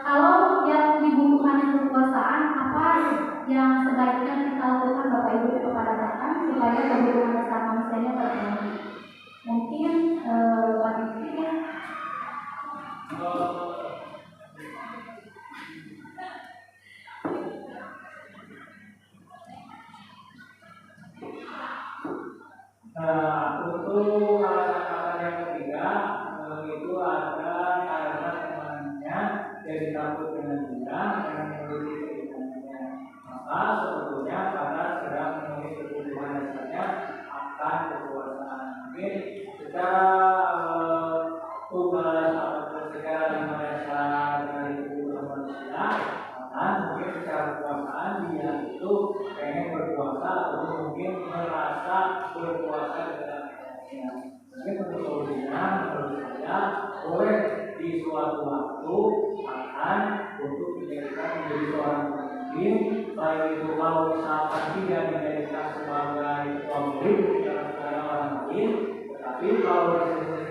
kalau yang dibutuhkan yang kekuasaan, apa yang sebaiknya kita lakukan Bapak Ibu kepada kata supaya kebutuhan dasar manusianya terpenuhi? Mungkin Pak Diki ya. Untuk alasan yang ketiga itu ada karena temannya jadi takut dengan dia karena memiliki keinginannya. Maka sebetulnya karena sedang memenuhi kebutuhan dasarnya akan kekuasaan. Mungkin secara tugas ataupun secara lima dasar dari kebutuhan manusia, maka mungkin secara kekuasaan dia itu pengen berkuasa atau mungkin merasa berkuasa dengan dirinya. Mungkin untuk solusinya menurut saya boleh di suatu waktu akan untuk menjadikan menjadi seorang pemimpin, baik itu kalau misalkan tidak dijadikan sebagai ketua murid dalam negara orang lain, tetapi kalau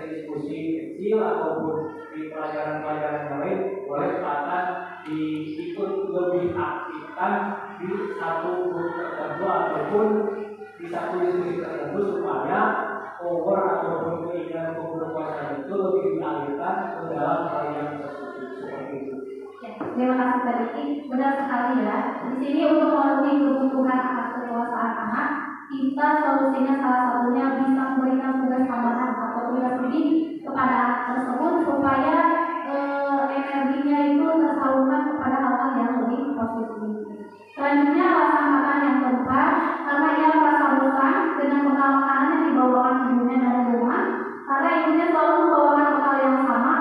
diskusi kecil ataupun di pelajaran-pelajaran lain boleh akan diikut lebih aktifkan di satu grup tertentu ataupun di satu diskusi tertentu supaya power ataupun keinginan berkuasa itu lebih dialihkan ke dalam hal yang seperti itu. Ya, terima kasih Pak Diki. Benar sekali ya. Di sini untuk memenuhi kebutuhan atas kekuasaan anak, kita solusinya salah satunya bisa memberikan tugas tambahan atau tugas lebih kepada anak tersebut supaya energinya itu tersalurkan kepada hal-hal yang lebih positif. Selanjutnya alasan yang keempat, karena ia merasa bosan dengan bekal makanan yang dibawakan ibunya dari rumah, karena ibunya selalu membawakan bekal yang sama.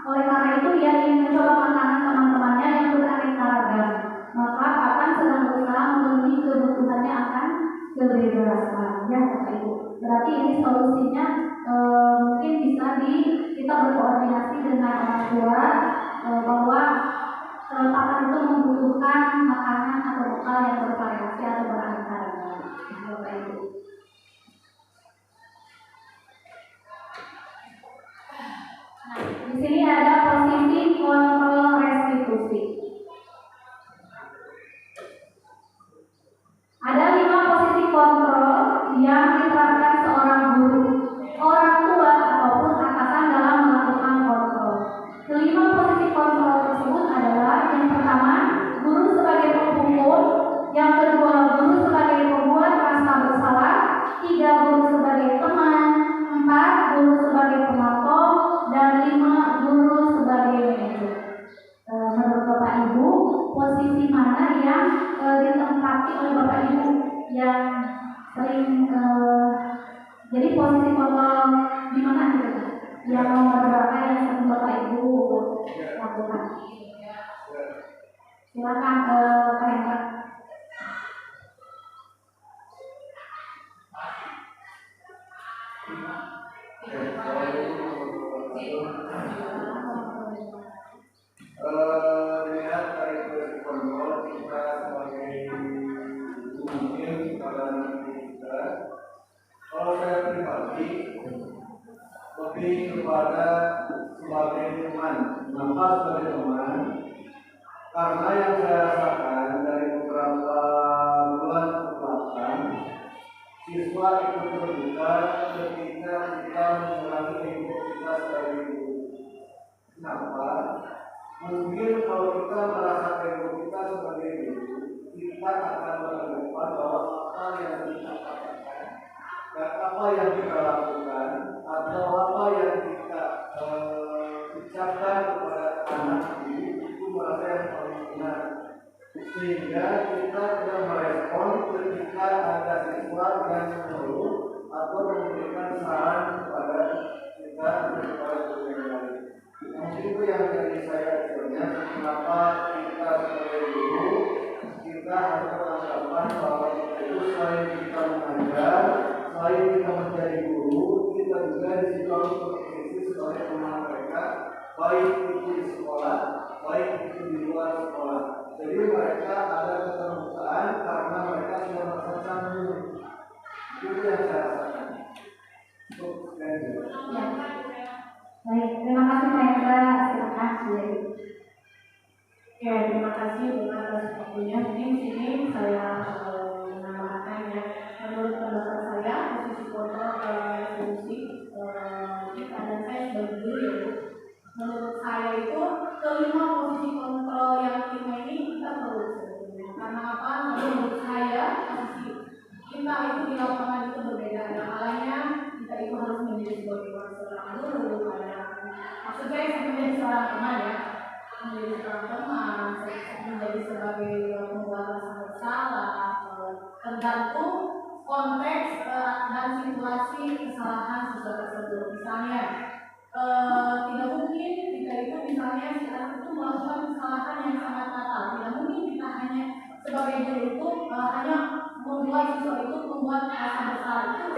Oleh karena itu ia ingin mencoba makanan teman-temannya yang beraneka ragam. Maka akan sedang berusaha memenuhi kebutuhannya akan kebebasan. Ya Bapak Ibu. Berarti ini solusinya mungkin bisa kita berkoordinasi dengan orang tua bahwa papan itu membutuhkan makanan atau bekal yang bervariasi atau beraneka ragam. Bapak Ibu. Nah, di sini ada posisi kontrol restitusi. Ada 5 posisi kontrol yang diterapkan seorang guru, orang tua ataupun atasan dalam melakukan kontrol. Kelima posisi kontrol tersebut adalah yang pertama, guru sebagai pemukul, yang kedua, guru sebagai sering jadi posisi kontrol di mana gitu Kak? Yang nomor berapa yang sering Bapak Ibu lakukan? Silakan Pak Hendra. Lihat dari kontrol kita sebagai mungkin kepada kita. Kalau saya pribadi lebih kepada sebagai teman, kenapa sebagai teman? Karena yang saya rasakan dari beberapa bulan kebelakang, siswa ikut terbuka ketika kita mengulangi ego kita sebagai guru. Kenapa? Mungkin kalau kita merasa ego kita sebagai guru, kita akan beranggapan bahwa apa yang kita katakan dan apa yang kita lakukan atau apa yang kita ucapkan kepada anak itu merasa yang paling benar, sehingga kita tidak merespon ketika ada siswa yang mengeluh atau memberikan saran kepada kita kepada guru yang lain. Mungkin itu yang jadi saya sebenarnya kenapa kita sebagai guru kita harus beranggapan bahwa kita itu selain kita mengajar, selain kita menjadi guru, kita juga disitu berfungsi sebagai teman mereka, baik itu di sekolah, baik itu di luar sekolah. Jadi mereka ada keterbukaan karena mereka sudah merasa canggung. Itu yang saya rasakan. Ya. Baik, terima kasih Pak Hendra. Silakan. Ya, terima kasih atas waktunya. Jadi di sini saya menambahkan ya, menurut pendapat saya posisi kontrol fungsi keadaan saya sebagai guru ya. Menurut saya itu kelima posisi kontrol yang kelima ini kita perlu sebetulnya. Karena apa? Menurut saya posisi kita itu di lapangan itu berbeda. Ada kalanya kita itu harus menjadi sebagai seorang guru, maksud saya menjadi seorang teman ya, menjadi seorang teman, menjadi sebagai pembuat rasa bersalah, tergantung konteks dan situasi kesalahan siswa tersebut. Misalnya tidak mungkin kita itu misalnya kita itu melakukan kesalahan yang sangat fatal. Tidak mungkin kita hanya sebagai guru itu hanya membuat siswa itu membuat rasa bersalah. Itu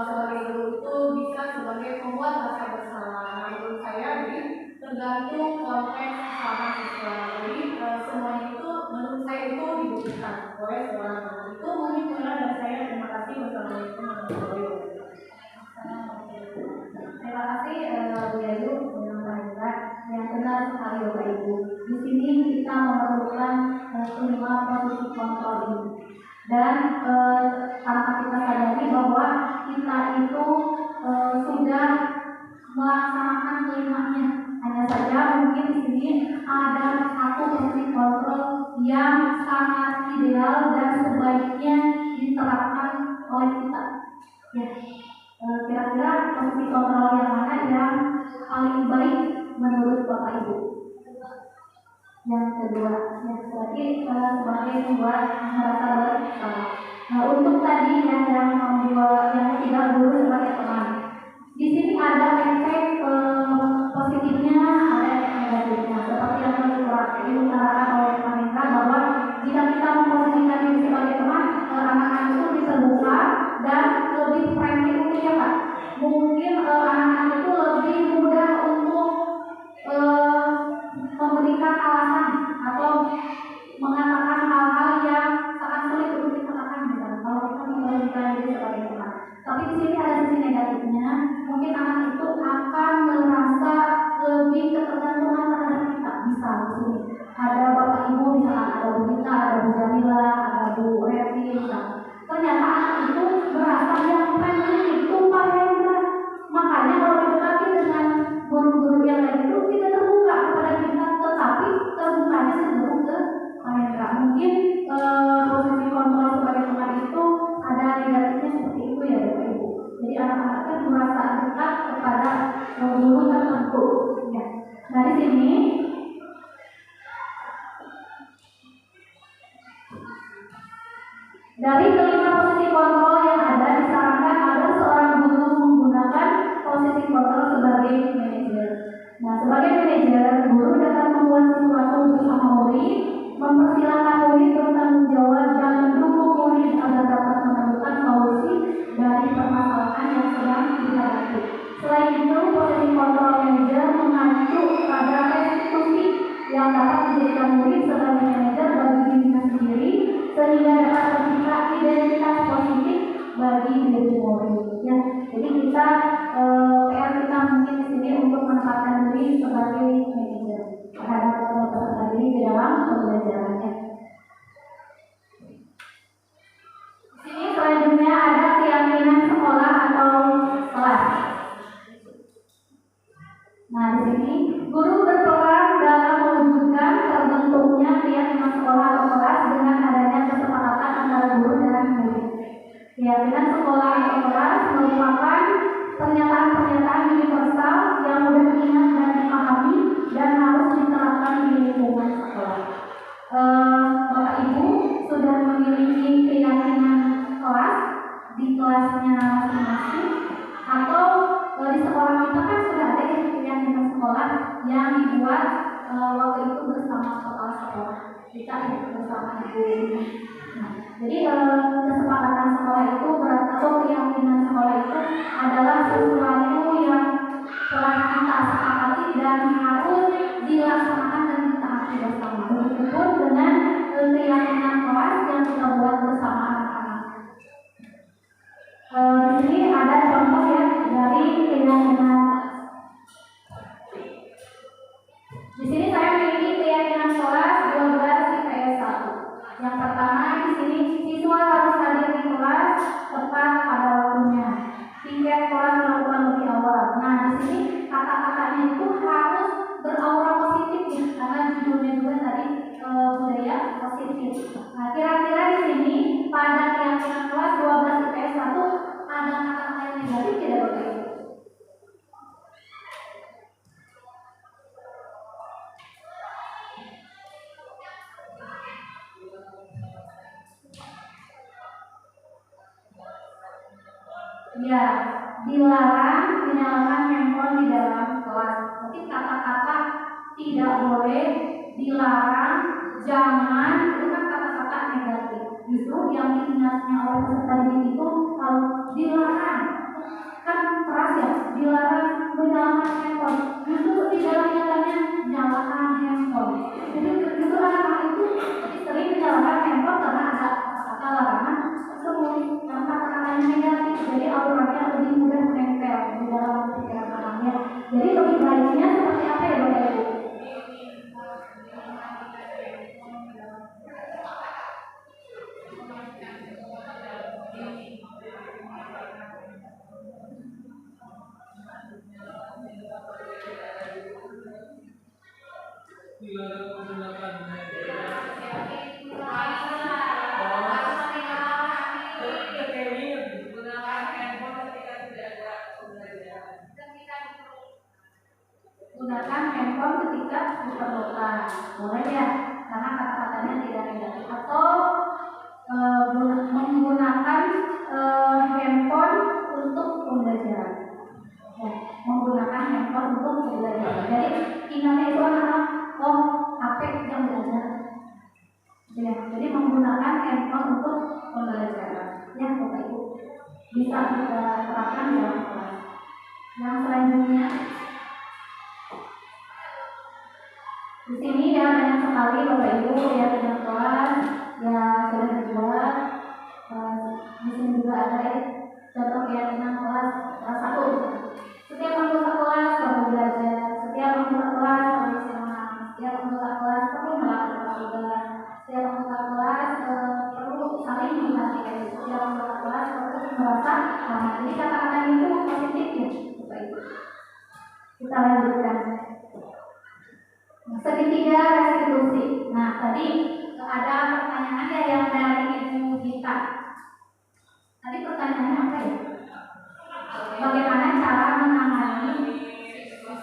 sebagai guru itu bisa sebagai pembuat rasa bersalah. Menurut saya jadi tergantung konteks kesalahan siswa. Jadi semuanya itu menurut saya itu dibutuhkan oleh seorang guru. Itu mungkin benar dari saya. Terima kasih. Wassalamualaikum warahmatullahi wabarakatuh. Terima kasih Bu Yayu dengan Pak Hendra. Yang benar sekali Bapak Ibu. Di sini kita memerlukan kelima posisi kontrol ini. Dan tanpa kita sadari bahwa kita itu sudah melaksanakan kelimanya. Hanya saja mungkin di sini ada satu posisi kontrol yang sangat ideal dan sebaiknya diterapkan oleh kita. Ya, kira-kira posisi kontrol yang mana yang paling baik menurut Bapak Ibu? Yang kedua, yang berarti sebagai membuat merasa bersalah. Nah, untuk tadi yang membuat yang tidak guru sebagai teman. Di sini ada efek positifnya, ada efek negatifnya. Seperti yang diutarakan oleh Pak Hendra bahwa jika kita memposisikan diri sebagai teman, anak-anak itu bisa terbuka dan lebih friendly mungkin ya Pak. Mungkin anak-anak itu lebih mudah untuk memberikan alasan atau mengatakan hal-hal yang sangat sulit untuk dikatakan misalnya kalau kita memposisikan diri sebagai teman. Tapi di sini ada sisi negatifnya, mungkin anak itu akan merasa lebih ketergantungan terhadap kita. Bisa di sini ada Bapak Ibu, misalnya ada Bu Dita, ada Bu Jamila, ada Bu Reti, misalnya. Ternyata anak itu berada permasalahan yang sedang dihadapi. Selain itu, posisi kontrol manajer mengacu pada restitusi yang dapat dijadikan murid sebagai manajer bagi dirinya sendiri sehingga dapat tercipta identitas positif bagi diri murid. Ya, jadi kita PR kita mungkin di sini untuk menempatkan diri sebagai manajer terhadap peserta diri di dalam pembelajarannya. Di sini selanjutnya ada keyakinan sekolah atau kelas. Nah, di sini guru berperan dalam mewujudkan terbentuknya keyakinan sekolah atau kelas dengan adanya kesepakatan antara guru dan murid. Keyakinan sekolah atau kelas merupakan pernyataan-pernyataan universal yang mudah diingat dan dipahami dan harus diterapkan di lingkungan sekolah. Bapak Ibu sudah memiliki keyakinan kelas di kelasnya masing-masing atau di sekolah kita kan sudah ada keyakinan sekolah yang dibuat waktu itu bersama kepala sekolah kita bersama ibu. Nah, jadi kesepakatan sekolah itu atau keyakinan sekolah itu adalah sesuatu yang telah kita sepakati dan harus dilaksanakan dan ditaati bersama. Begitupun dengan keyakinan kelas yang kita buat bersama anak-anak. Di sini ada contoh ya dari keyakinan. Di sini saya memiliki keyakinan kelas 12 IPS 1. Yang pertama di sini siswa harus hadir di kelas tepat pada waktunya. Tiket kelas dilakukan lebih awal. Nah, di sini kata-katanya itu harus beraura positif ya, karena judulnya juga tadi budaya positif. Nah, kira-kira di sini pada keyakinan kelas 12 IPS 1 ada kata-kata yang negatif tidak Bapak Ibu? Ya, dilarang menyalakan handphone di dalam kelas. Jadi kata-kata tidak boleh, dilarang, jangan, itu kan kata-kata negatif. Justru yang diingatnya oleh peserta didik itu kalau dilarang, kan keras ya, dilarang menyalakan handphone. Justru di dalam nyatanya nyalakan handphone. Jadi justru anak-anak itu sering menyalakan handphone karena ada kata-kata larangan tersebut. Yang kata-katanya negatif, jadi auranya lebih mudah menempel di dalam pikiran anaknya. Jadi lebih baiknya seperti apa ya Bapak Ibu? Gunakan handphone ketika diperlukan, boleh ya, karena kata-katanya tidak negatif. Atau menggunakan handphone untuk pembelajaran. Ya, menggunakan handphone untuk pembelajaran. Jadi ingatnya itu adalah HP yang belajar. Ya, jadi menggunakan handphone untuk pembelajaran. Ya, Bapak Ibu bisa kita terapkan dalam kelas. Yang selanjutnya. Di sini ya banyak sekali Bapak Ibu keyakinan kelas yang sudah dibuat. Di sini juga ada contoh keyakinan kelas 1. Setiap anggota kelas perlu belajar, setiap anggota kelas perlu semangat, setiap anggota kelas perlu melakukan tugas, setiap anggota kelas perlu saling menghargai, setiap anggota kelas perlu merasa aman. Jadi kata-kata itu positif ya Bapak Ibu. Kita lanjutkan. Segitiga restitusi. Nah, tadi ada pertanyaannya yang dari Ibu Gita. Tadi pertanyaannya apa ya? Bagaimana cara menangani siswa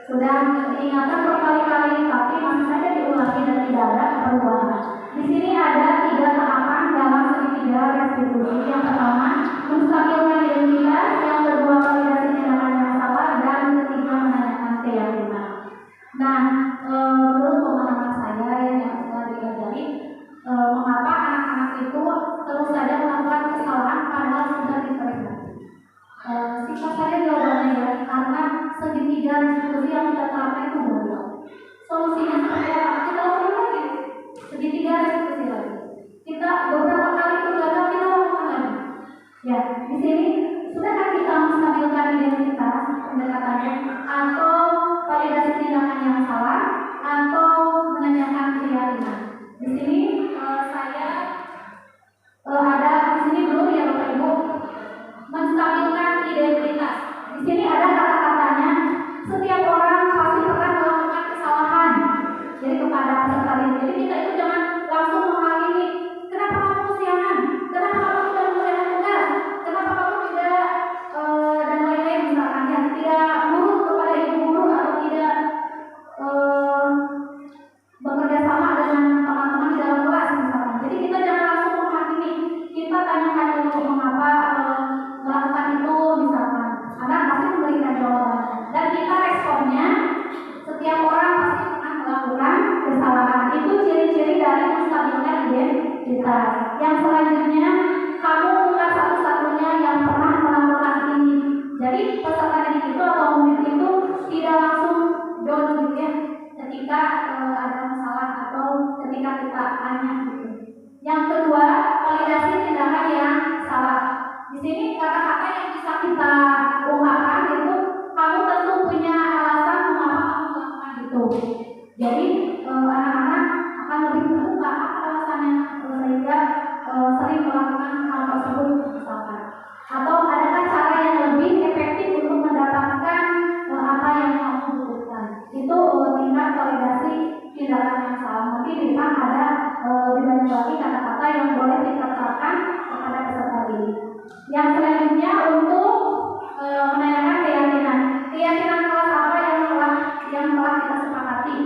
sudah diingatkan berkali-kali tapi masih saja diulangi dan tidak ada perubahan. Di sini ada 3 tahapan dalam segitiga restitusi. Yang pertama, menstabilkan identitas, yang kedua validasi tindakan yang salah, dan ketiga menanyakan keyakinan. Nah, Jadi kepada peserta didik. Jadi kita itu jangan langsung menghakimi. Kenapa kamu kesiangan? Kenapa kamu tidak mengerjakan tugas? Kenapa kamu tidak dan lain-lain misalkan ya, tidak nurut kepada ibu guru atau tidak bekerja sama dengan teman-teman di dalam kelas misalkan. Jadi kita jangan langsung menghakimi. Kita tanyakan dulu mengapa melakukan itu misalkan. Anak pasti memberikan jawaban dan kita responnya. Setiap orang pasti pernah melakukan kesalahan. Itu ciri-ciri dari menstabilkan identitas. Yang selanjutnya, kamu bukan satu-satunya yang pernah melakukan ini. Jadi peserta didik itu atau murid itu tidak langsung down gitu ya, ketika ada masalah atau ketika kita tanya gitu. Yang kedua, validasi tindakan yang salah. Di sini kata-kata yang bisa kita ungkapkan itu, kamu tentu punya alasan mengapa kamu melakukan itu. Jadi anak-anak akan lebih terbuka apa alasannya sehingga sering melakukan hal tersebut misalkan. Atau adakah cara yang lebih efektif untuk mendapatkan apa yang kamu butuhkan? Itu tingkat validasi tindakan yang salah. Nanti di depan ada lebih banyak lagi kata-kata yang boleh diterapkan kepada peserta didik. Yang selanjutnya untuk menanyakan keyakinan. Keyakinan kelas apa yang telah kita sepakati,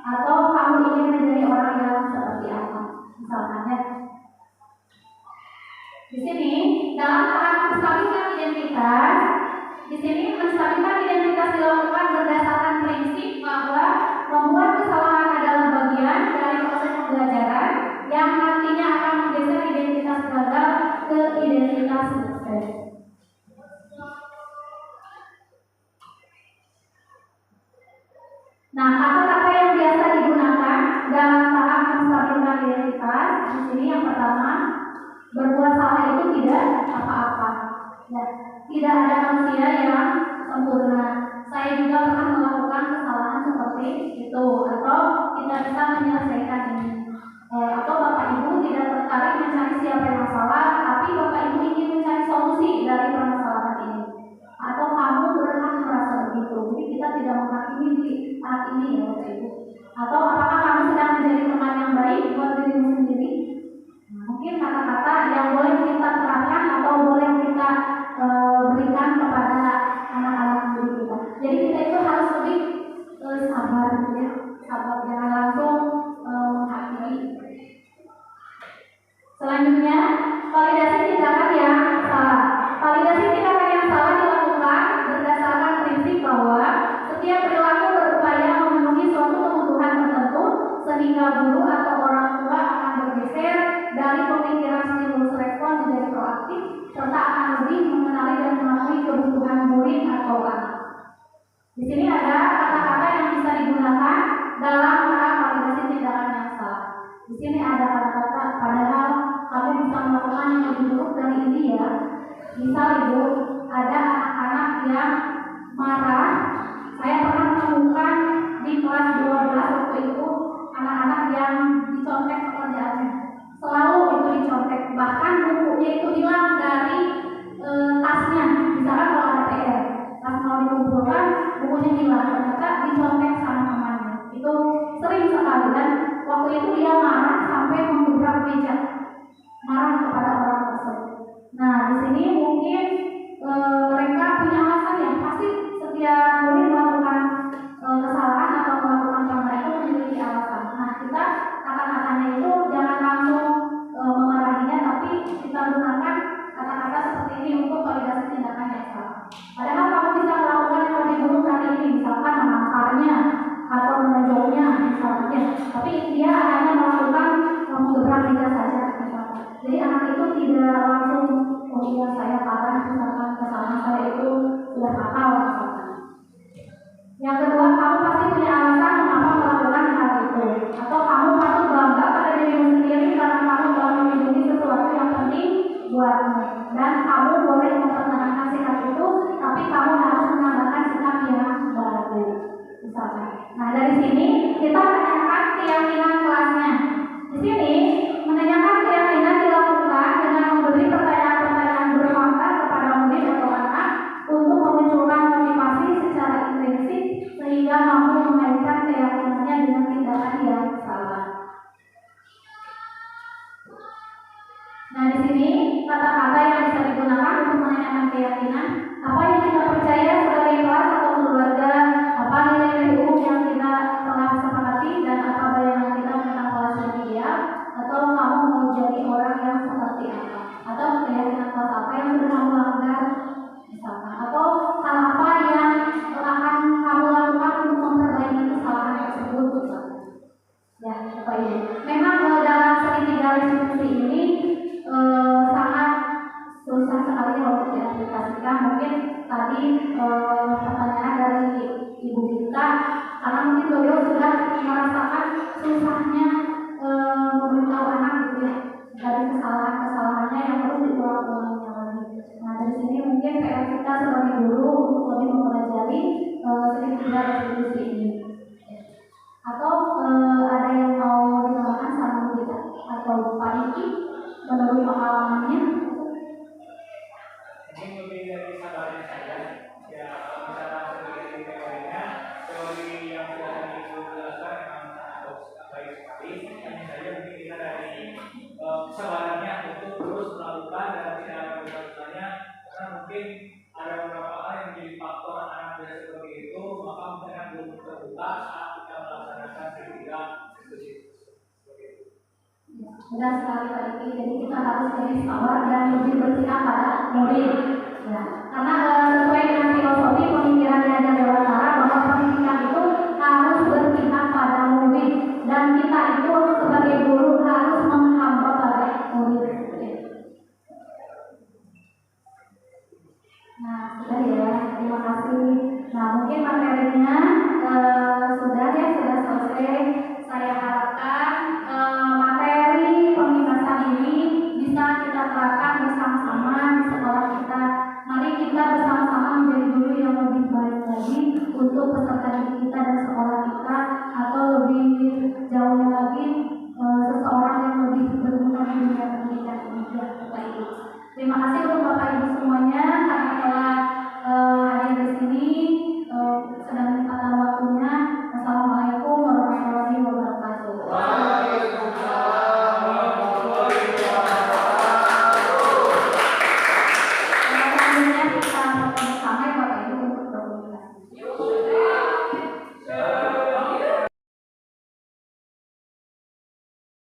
atau kamu ingin menjadi orang yang seperti apa, misalkan ya. Di sini dalam tahap menstabilkan identitas, di sini menstabilkan identitas dilakukan berdasarkan prinsip bahwa membuat kesalahan adalah bagian dari proses pembelajaran yang nantinya akan menggeser identitas gagal ke identitas sukses. Nah, kata-kata yang biasa digunakan dalam tahap menstabilkan identitas di sini yang pertama, berbuat salah itu tidak apa-apa. Ya, tidak ada manusia yang sempurna. Saya juga pernah melakukan kesalahan seperti itu, atau kita bisa menyelesaikan ini. Atau Bapak Ibu tidak tertarik mencari siapa yang salah, tapi Bapak Ibu ingin mencari solusi dari permasalahan ini. Atau kamu berhak merasa begitu. Jadi kita tidak menghakimi di saat ini ya Bapak Ibu. Atau apakah kamu sedang menjadi teman yang baik buat dirimu sendiri? Nah, mungkin kata-kata yang boleh kita terapkan atau boleh kita berikan kepada anak-anak didik kita. Jadi kita itu harus lebih sabar ya, sabar, jangan langsung menghakimi. Selanjutnya, validasi tindakan yang salah. Validasi tindakan yang salah dilakukan berdasarkan prinsip bahwa setiap perilaku berupaya memenuhi suatu kebutuhan tertentu sehingga guru atau orang tua akan bergeser dari pemikiran stimulus respon menjadi proaktif serta akan lebih mengenali dan memahami kebutuhan murid atau anak. Di sini ada kata-kata yang bisa digunakan dalam tahap validasi tindakan yang salah. Di sini ada kata-kata padahal kamu bisa melakukan yang lebih buruk dari ini ya. Misal Ibu, ada anak-anak yang marah. Saya pernah menemukan di kelas 12 waktu itu anak-anak yang dicontek pekerjaannya. Selalu itu dicontek, bahkan bukunya itu hilang dari tasnya. Misalkan kalau ada PR, pas mau dikumpulkan bukunya hilang, ternyata dicontek sama temannya. Itu sering sekali dan waktu itu dia marah sampai menggebrak meja, marah kepada orang tersebut. Nah, di sini mungkin mereka punya alasan ya, pasti setiap murid melakukan kesalahan atau melakukan pelanggaran itu memiliki alasan. Nah, kita kata-katanya itu jangan langsung memarahinya, tapi kita gunakan kata-kata seperti ini untuk validasi tindakan yang salah. Padahal kamu bisa melakukan yang lebih buruk dari ini, misalkan menamparnya atau menejauhnya misalnya, tapi dia hanya melakukan menggebrak meja saja misalkan. Jadi anak itu tidak langsung kemudian saya parah misalkan kesalahan saya itu sudah fatal misalkan. Yang kedua, kamu pasti punya alasan mengapa melakukan hal itu, atau kamu patut bangga pada dirimu sendiri karena kamu telah melindungi sesuatu yang penting buatmu, dan kamu boleh mempertahankan sikap itu, tapi kamu harus menambahkan sikap yang baru misalkan. Nah, dari sini kita menanyakan keyakinan kelasnya. Di sini menanyakan keyakinan dilakukan dengan memberi pertanyaan-pertanyaan bermanfaat kepada murid atau anak untuk memunculkan motivasi secara intrinsik sehingga mungkin tadi pertanyaan dari Ibu Gita, karena mungkin beliau sudah merasakan susahnya memberitahu anak gitu ya, dari kesalahan-kesalahannya yang perlu diulang-ulangnya lagi. Nah dari sini mungkin PR kita sebagai guru untuk lebih mempelajari sedikit restitusi ini. Atau ada yang mau ditambahkan sama kita atau Pak Iki menurut pengalamannya? Ini lebih dari sabarnya saja. Ya, misalnya sebagai teorinya, teori yang sudah Ibu jelaskan memang sangat baik sekali. Hanya saja mungkin kita dari kesabarannya untuk terus melakukan dan tidak ada urusannya, karena mungkin ada beberapa hal yang menjadi faktor anak tidak seperti itu, maka mungkin akan belum terbuka saat kita melaksanakan ketiga diskusi. Benar sekali Pak Iki, jadi kita harus jadi sabar dan lebih bersikap pada murid. Ya, karena sesuai dengan filosofi pemikirannya Jawa Barat bahwa pendidikan itu harus berpihak pada